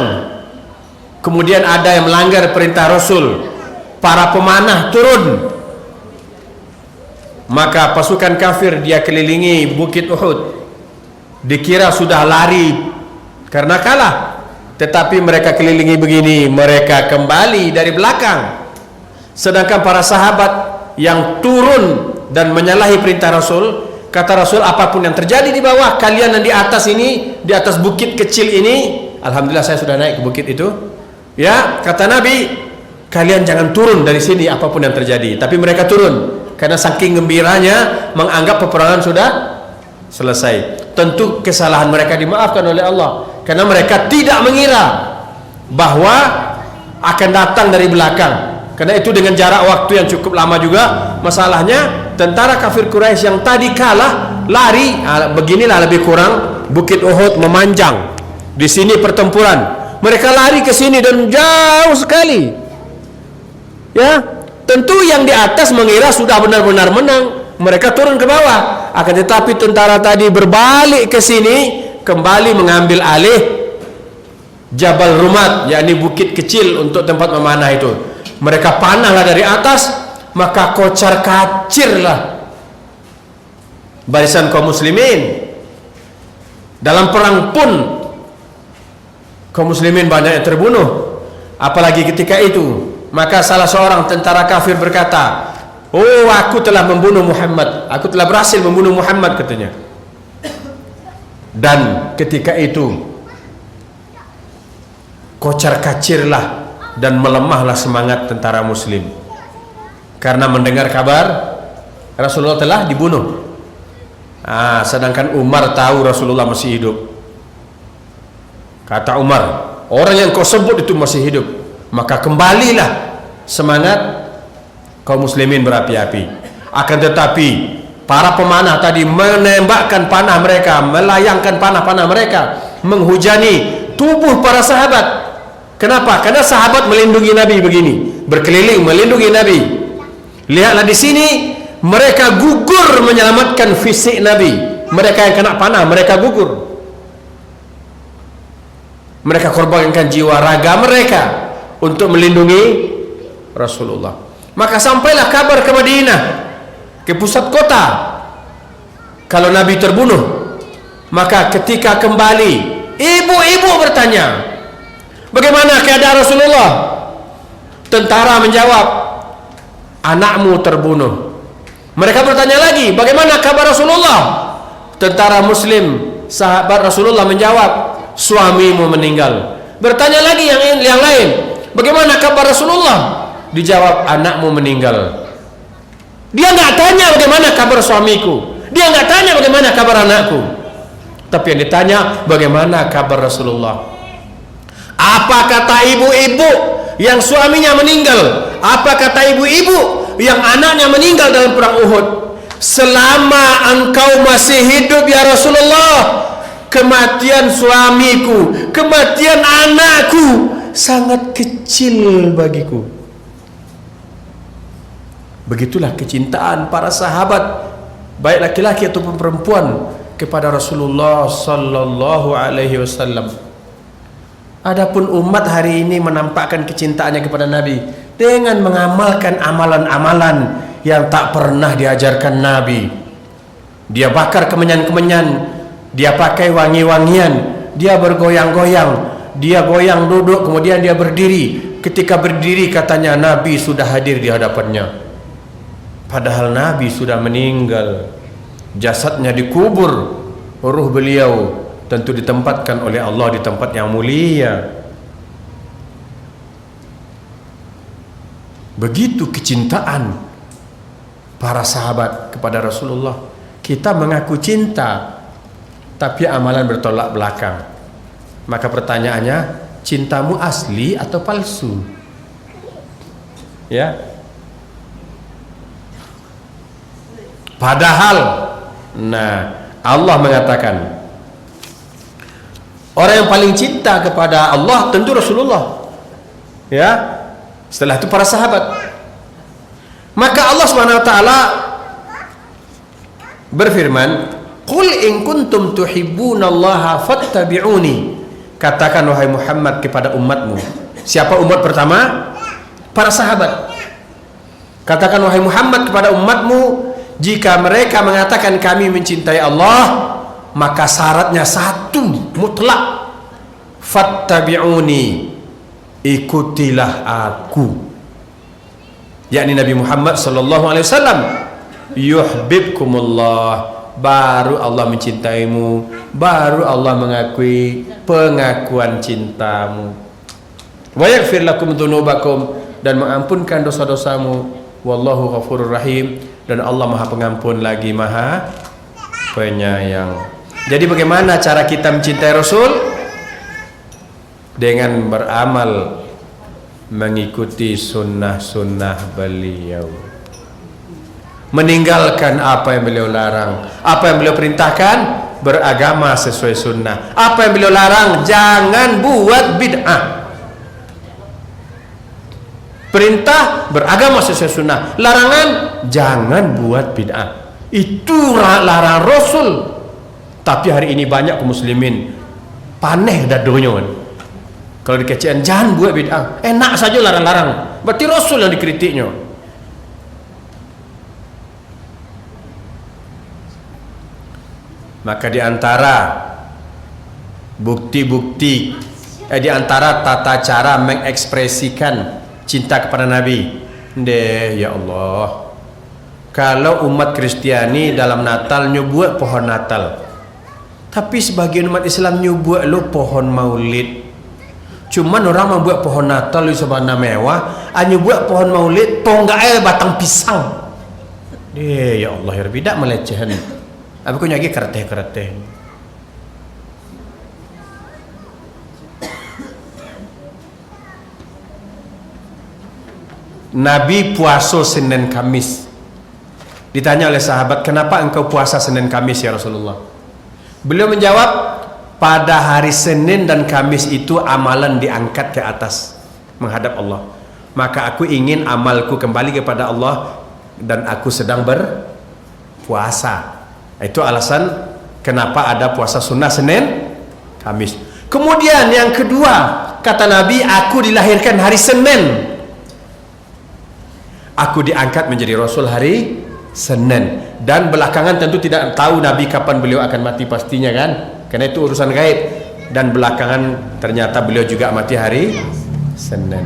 Kemudian ada yang melanggar perintah Rasul, para pemanah turun, maka pasukan kafir dia kelilingi bukit Uhud. Dikira sudah lari karena kalah, tetapi mereka kelilingi begini, mereka kembali dari belakang. Sedangkan para sahabat yang turun dan menyalahi perintah Rasul, kata Rasul, apapun yang terjadi di bawah, kalian yang di atas ini, di atas bukit kecil ini, alhamdulillah saya sudah naik ke bukit itu, ya, kata Nabi, kalian jangan turun dari sini apapun yang terjadi. Tapi mereka turun karena saking gembiranya menganggap peperangan sudah selesai. Tentu kesalahan mereka dimaafkan oleh Allah, karena mereka tidak mengira bahwa akan datang dari belakang. Karena itu dengan jarak waktu yang cukup lama juga. Masalahnya tentara kafir Quraisy yang tadi kalah lari, beginilah lebih kurang bukit Uhud memanjang. Di sini pertempuran, mereka lari ke sini dan jauh sekali. Ya, tentu yang di atas mengira sudah benar-benar menang. Mereka turun ke bawah, akan tetapi tentara tadi berbalik ke sini, kembali mengambil alih Jabal Rumat, yakni bukit kecil untuk tempat memanah itu. Mereka panahlah dari atas, maka kocar kacirlah barisan kaum muslimin. Dalam perang pun kaum muslimin banyak yang terbunuh. Apalagi ketika itu, maka salah seorang tentara kafir berkata, oh, aku telah membunuh Muhammad, aku telah berhasil membunuh Muhammad, katanya. Dan ketika itu kocar kacirlah dan melemahlah semangat tentara muslim, karena mendengar kabar Rasulullah telah dibunuh. Sedangkan Umar tahu Rasulullah masih hidup. Kata Umar, orang yang kau sebut itu masih hidup. Maka kembalilah semangat kaum muslimin berapi-api. Akan tetapi para pemanah tadi menembakkan panah mereka, melayangkan panah-panah mereka, menghujani tubuh para sahabat. Kenapa? Karena sahabat melindungi Nabi begini, berkeliling melindungi Nabi. Lihatlah di sini, mereka gugur menyelamatkan fisik Nabi. Mereka yang kena panah, mereka gugur. Mereka korbankan jiwa raga mereka untuk melindungi Rasulullah. Maka sampailah kabar ke Madinah, ke pusat kota, kalau Nabi terbunuh. Maka ketika kembali, ibu-ibu bertanya, bagaimana keadaan Rasulullah? Tentara menjawab, anakmu terbunuh. Mereka bertanya lagi, bagaimana kabar Rasulullah? Tentara muslim, sahabat Rasulullah menjawab, suamimu meninggal. Bertanya lagi yang lain, bagaimana kabar Rasulullah? Dijawab, anakmu meninggal. Dia nggak tanya bagaimana kabar suamiku, dia nggak tanya bagaimana kabar anakku, tapi yang ditanya bagaimana kabar Rasulullah. Apa kata ibu-ibu yang suaminya meninggal? Apa kata ibu-ibu yang anaknya meninggal dalam perang Uhud? Selama engkau masih hidup ya Rasulullah, kematian suamiku, kematian anakku sangat kecil bagiku. Begitulah kecintaan para sahabat, baik laki-laki ataupun perempuan, kepada Rasulullah sallallahu alaihi wasallam. Adapun umat hari ini menampakkan kecintaannya kepada Nabi dengan mengamalkan amalan-amalan yang tak pernah diajarkan Nabi. Dia bakar kemenyan-kemenyan, dia pakai wangi-wangian, dia bergoyang-goyang, dia goyang duduk, kemudian dia berdiri. Ketika berdiri katanya Nabi sudah hadir di hadapannya. Padahal Nabi sudah meninggal, jasadnya dikubur, ruh beliau tentu ditempatkan oleh Allah di tempat yang mulia. Begitu kecintaan para sahabat kepada Rasulullah. Kita mengaku cinta, tapi amalan bertolak belakang. Maka pertanyaannya, cintamu asli atau palsu? Ya. Padahal, Allah mengatakan, orang yang paling cinta kepada Allah tentu Rasulullah. Ya. Setelah itu para sahabat. Maka Allah Subhanahu wa taala berfirman, "Qul in kuntum tuhibbunallaha fattabi'uni." Katakan wahai Muhammad kepada umatmu. Siapa umat pertama? Para sahabat. Katakan wahai Muhammad kepada umatmu, jika mereka mengatakan kami mencintai Allah, maka syaratnya satu, mutlak. Fattabi'uni, ikutilah aku. Yakni Nabi Muhammad sallallahu alaihi wasallam. Yuhibbukumullah, baru Allah mencintaimu, baru Allah mengakui pengakuan cintamu. Wa yaghfir lakum dzunubakum, dan mengampunkan dosa-dosamu. Wallahu ghafurur rahim, dan Allah Maha Pengampun lagi Maha Penyayang. Jadi bagaimana cara kita mencintai Rasul? Dengan beramal mengikuti sunnah-sunnah beliau, meninggalkan apa yang beliau larang. Apa yang beliau perintahkan, beragama sesuai sunnah. Apa yang beliau larang, jangan buat bid'ah. Perintah, beragama sesuai sunnah. Larangan, jangan buat bid'ah. Itu larangan Rasul. Tapi hari ini banyak kaum muslimin paneh dadonya kan. Kalau dikecian, jangan buat bid'ah. Enak saja larang-larang. Berarti Rasul yang dikritiknya. Maka di antara bukti-bukti, di antara tata cara mengekspresikan cinta kepada Nabi, ya Allah, kalau umat Kristiani dalam Natal nyubuat pohon Natal, tapi sebagian umat Islam nyubuat lo pohon Maulid. Cuman orang membuat pohon Natal di sebuah mewah, nyubuat pohon Maulid tonggaknya batang pisang. Ya Allah, ya Rabbi, tidak melecehkan. Aku nyagi kerteh-kerteh. Nabi puasa Senin Kamis. Ditanya oleh sahabat, kenapa engkau puasa Senin Kamis ya Rasulullah? Beliau menjawab, pada hari Senin dan Kamis itu amalan diangkat ke atas menghadap Allah. Maka aku ingin amalku kembali kepada Allah dan aku sedang berpuasa. Itu alasan kenapa ada puasa sunnah Senin Kamis. Kemudian yang kedua, kata Nabi, aku dilahirkan hari Senin, aku diangkat menjadi Rasul hari Senin. Dan belakangan tentu tidak tahu Nabi kapan beliau akan mati pastinya kan, karena itu urusan gaib. Dan belakangan ternyata beliau juga mati hari Senin.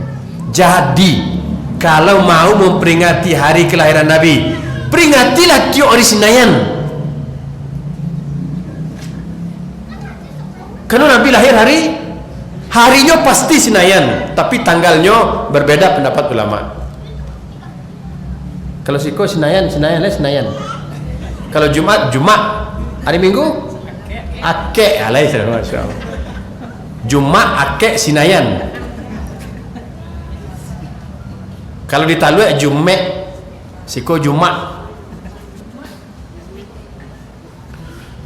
Jadi kalau mau memperingati hari kelahiran Nabi, peringatilah hari Senin. Karena Nabi lahir harinya pasti Senin, tapi tanggalnya berbeda pendapat ulama. Kalau siko Senayan. Kalau Jumat, hari Minggu, Ake, alai masyaallah. Jumat, Ake, Senayan. Kalau di Talue, Jumek, siko Jumat.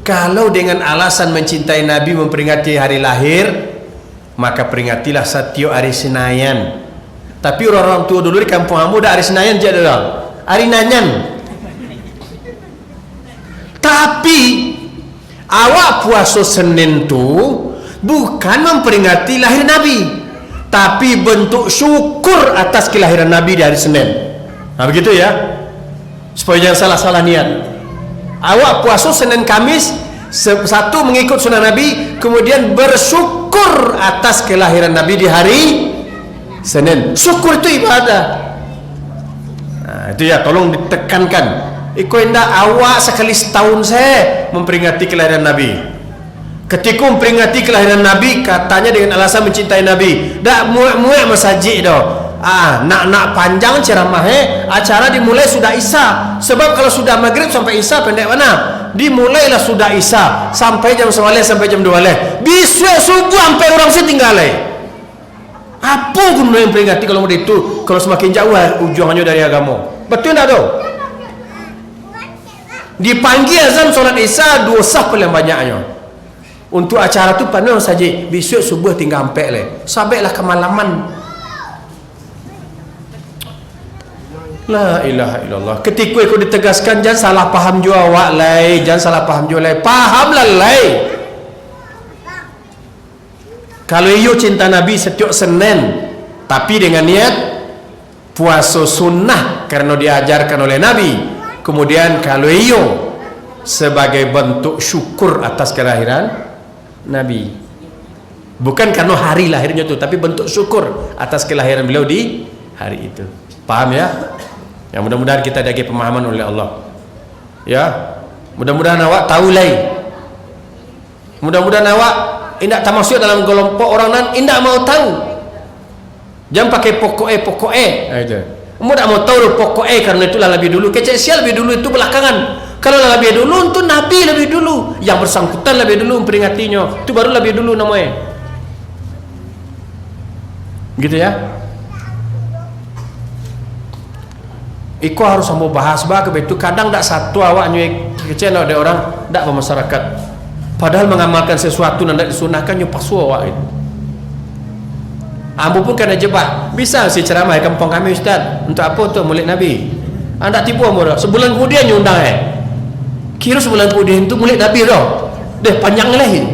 Kalau dengan alasan mencintai Nabi memperingati hari lahir, maka peringatilah setiap hari Senayan. Tapi orang-orang tua dulu di kampung kamu dah hari Senayan je dah. Hari Nanyan. Tapi awak puasa Senin tu bukan memperingati lahir Nabi, tapi bentuk syukur atas kelahiran Nabi di hari Senin. Nah begitu ya, supaya jangan salah-salah niat. Awak puasa Senin Kamis, satu mengikut sunnah Nabi, kemudian bersyukur atas kelahiran Nabi di hari Senin. Syukur itu ibadah. Nah, itu ya, tolong ditekankan. Iko indah awak sekali setahun saya memperingati kelahiran Nabi. Ketika memperingati kelahiran Nabi, katanya dengan alasan mencintai Nabi, dak muak-muak masjid dah. Nak panjang ceramahnya, acara dimulai sudah Isya. Sebab kalau sudah maghrib sampai Isya pendek mana? Dimulailah sudah Isya sampai jam 11 sampai jam 12. Bisa subuh sampai orang setinggal. Apa guna yang peringati kalau itu? Kalau semakin jauh ujungnya dari agama. Betul tak tu? Dipanggil azan solat Isya, dua sah paling banyaknya. Untuk acara tu pandang saja. Besok subuh tinggal sampai le. Sampailah kemalaman. La ilaha illallah. Ketika aku ditegaskan, jangan salah paham jua awak lai, jangan salah paham jua lai. Pahamlah lai. Kalau iyo cinta Nabi setiap Senin, tapi dengan niat puasa sunnah karena diajarkan oleh Nabi. Kemudian kalau iyo sebagai bentuk syukur atas kelahiran Nabi, bukan karena hari lahirnya itu, tapi bentuk syukur atas kelahiran beliau di hari itu. Paham ya? Yang mudah-mudahan kita diberi pemahaman oleh Allah. Ya, mudah-mudahan awak tahu lai. Mudah-mudahan awak indak termasuk dalam kelompok orang nan indak mau tahu. Jangan pakai pokok itu. Mudah mau tahu pokok karena itulah lebih dulu. Kecil sial lebih dulu itu belakangan. Kalau lebih dulu untuk Nabi lebih dulu, yang bersangkutan lebih dulu memperingatinya. Itu baru lebih dulu namanya. Gitu ya. Iko harus sambil bahas itu kadang tak satu awaknya kecil ada orang tak bermasyarakat. Padahal mengamalkan sesuatu yang tidak disunahkan pas awak itu. Ambo pun kena jebak. Bisa si ceramah kampung kami Ustaz. Untuk apa tu Maulid Nabi? Anda tipu ambo. Sebulan kemudian nyundang Kira sebulan kemudian itu Maulid Nabi dah. Deh panjang lah ini.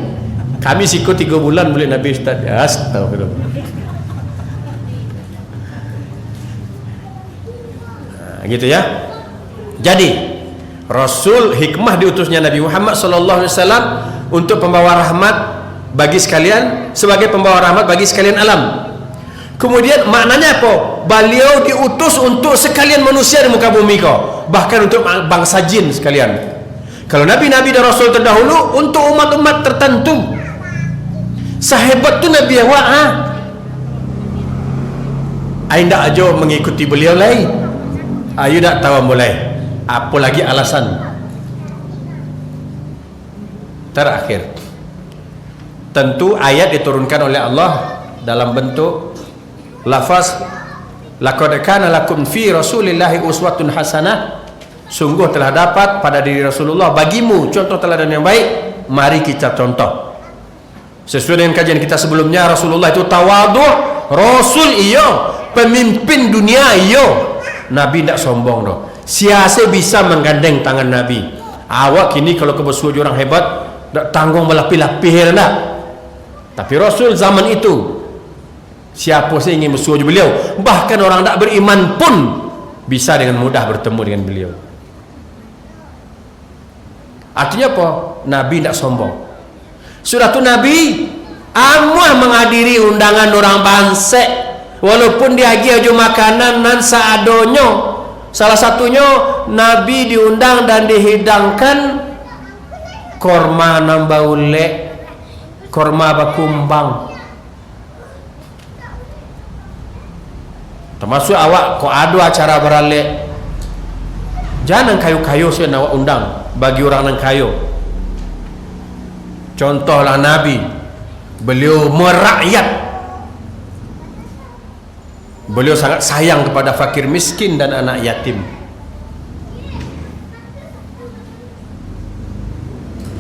Kami sikut 3 bulan Maulid Nabi Ustaz. Ya, astagfirullah. Gitu ya. Jadi Rasul hikmah diutusnya Nabi Muhammad sallallahu alaihi wasallam untuk pembawa rahmat bagi sekalian, sebagai pembawa rahmat bagi sekalian alam. Kemudian maknanya apa? Beliau diutus untuk sekalian manusia di muka bumi kau, bahkan untuk bangsa jin sekalian. Kalau nabi-nabi dan rasul terdahulu untuk umat-umat tertentu. Sahabat tu Nabi awak Anda aja mengikuti beliau lain. Ayo tak tahu mulai. Apa lagi alasan? Terakhir, tentu ayat diturunkan oleh Allah dalam bentuk lafaz Laqad kana lakum fi Rasulillahi uswatun hasanah. Sungguh telah dapat pada diri Rasulullah bagimu contoh teladan yang baik. Mari kita contoh. Sesuai dengan kajian kita sebelumnya, Rasulullah itu tawadhu, Rasul iyo, pemimpin dunia iyo. Nabi tidak sombong doh. Siasa bisa menggandeng tangan Nabi. Awak kini kalau kebesuju orang hebat, tak tanggung melapih-lapih hendak. Tapi Rasul zaman itu, siapa sih ingin bersuju beliau? Bahkan orang tak beriman pun bisa dengan mudah bertemu dengan beliau. Artinya apa? Nabi tidak sombong. Sudah tu Nabi amuah menghadiri undangan orang bansek, walaupun dia aju makanan nan seadonyo. Salah satunya Nabi diundang dan dihidangkan korma nambaule, korma bakumbang. Termasuk awak kok ada acara beralek, jangan kayu-kayu saya nak undang bagi orang yang kayu. Contohlah Nabi, beliau merakyat, beliau sangat sayang kepada fakir miskin dan anak yatim.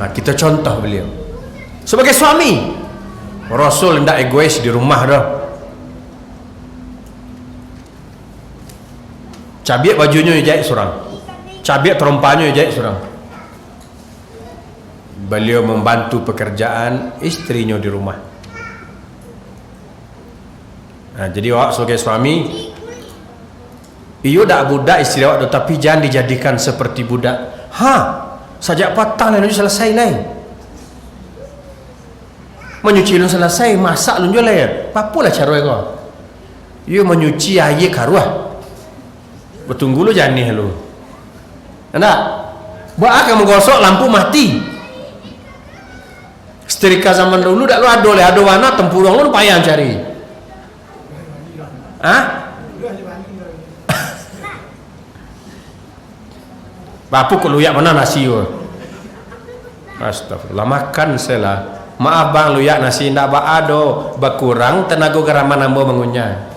Nah, kita contoh beliau sebagai suami. Rasul tidak egois di rumah dah. Cabiak bajunya jahit seorang, cabiak terompanya jahit seorang. Beliau membantu pekerjaan istrinya di rumah. Nah, jadi awak sebagai suami, iyo dak budak istri awak, tetapi jangan dijadikan seperti budak. Sajak patah lain selesai lain. Menyuci lu selesai, masak lu jual ya. Papulah cara kau. Iyo menyuci air karuah. Bertunggu lu jangan nih lu. Anda, buat akan menggosok lampu mati. Setrika zaman dulu dak lu ada warna tempurung lu payah cari. Bapu keluyak mana nasi yo. Astagfirullah, makan sela. Maaf bang, luyak nasi ndak ba ado, berkurang tenaga garaman ambo mengunyah.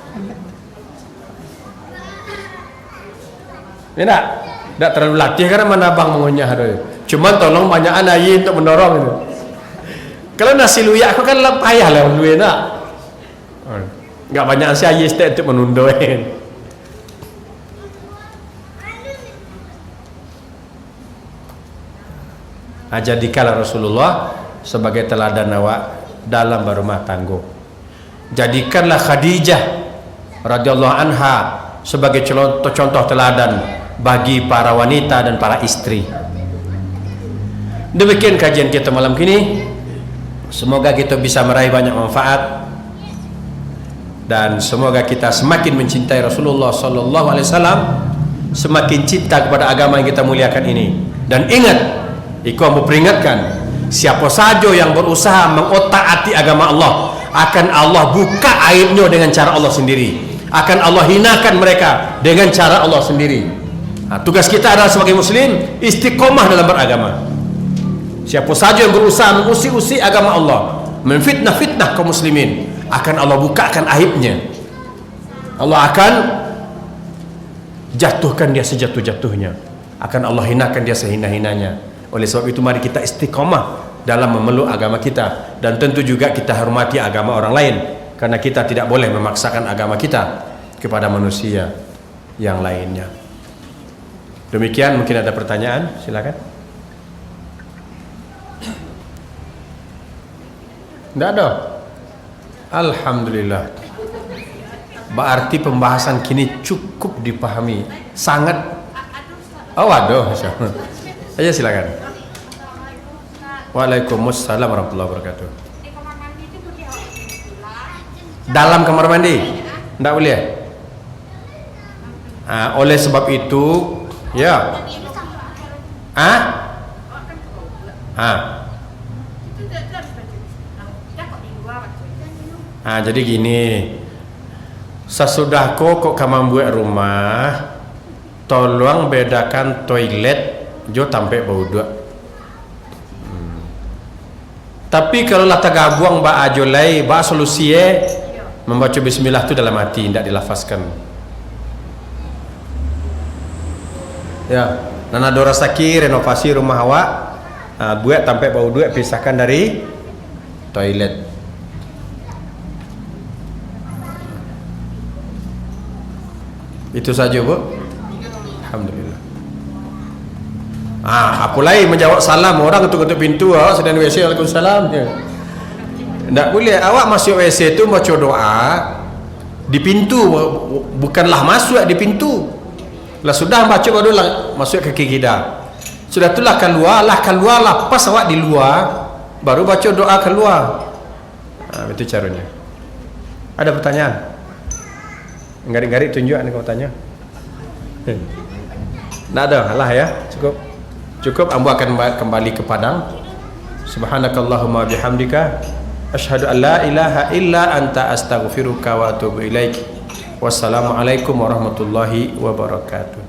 Tidak terlalu latih karena mana bang mengunyah tu. Cuman tolong banyakan air untuk mendorong itu. Kalau nasi luyak aku kan payah lah luyak nak. Enggak banyak si air setiap untuk menundoin. Jadikanlah Rasulullah sebagai teladan awak dalam berumah tangga. Jadikanlah Khadijah radhiyallahu anha sebagai contoh teladan bagi para wanita dan para istri. Demikian kajian kita malam kini. Semoga kita bisa meraih banyak manfaat dan semoga kita semakin mencintai Rasulullah sallallahu alaihi wasallam, semakin cinta kepada agama yang kita muliakan ini. Dan ingat, iku mau peringatkan, siapa saja yang berusaha mengotak-atik agama Allah, akan Allah buka aibnya dengan cara Allah sendiri. Akan Allah hinakan mereka dengan cara Allah sendiri. Nah, tugas kita adalah sebagai muslim istiqomah dalam beragama. Siapa saja yang berusaha mengusik-usik agama Allah, menfitnah-fitnah kaum muslimin, akan Allah bukakan aibnya. Allah akan jatuhkan dia sejatuh-jatuhnya, akan Allah hinakan dia sehina-hinanya. Oleh sebab itu mari kita istiqomah dalam memeluk agama kita, dan tentu juga kita hormati agama orang lain, karena kita tidak boleh memaksakan agama kita kepada manusia yang lainnya. Demikian, mungkin ada pertanyaan, silakan. Tidak ada. Alhamdulillah. Berarti pembahasan kini cukup dipahami, sangat. Oh waduh, ayo silakan. Waalaikumsalam warahmatullahi wabarakatuh. Dalam kamar mandi tidak boleh. Oleh sebab itu, ya. Jadi gini, sesudah kok kamu buat rumah, tolong bedakan toilet jo sampai bau dua. Tapi kalau lah tagabuang ba ajolai ba solusi membaca bismillah tu dalam hati, tidak dilafazkan. Ya, nana dora saki renovasi rumah awak, buat sampai bau duit pisahkan dari toilet. Itu saja Bu. Alhamdulillah. Apa lagi menjawab salam orang ketuk-ketuk pintu, awak sedang WC, Waalaikumsalam. Tak boleh. Awak masuk WC tu baca doa di pintu, bukanlah masuk di pintu. Lah sudah baca baru lah masuk ke kaki kita. Sudah itulah keluarlah pas awak di luar baru baca doa keluar. Itu caranya. Ada pertanyaan? Garik-garik tunjuk anda kau tanya. Tak ada lah ya. Cukup ambo akan kembali ke Padang. Subhanakallahumma bihamdika asyhadu an la ilaha illa anta astaghfiruka wa atubu ilaik. Wassalamualaikum warahmatullahi wabarakatuh.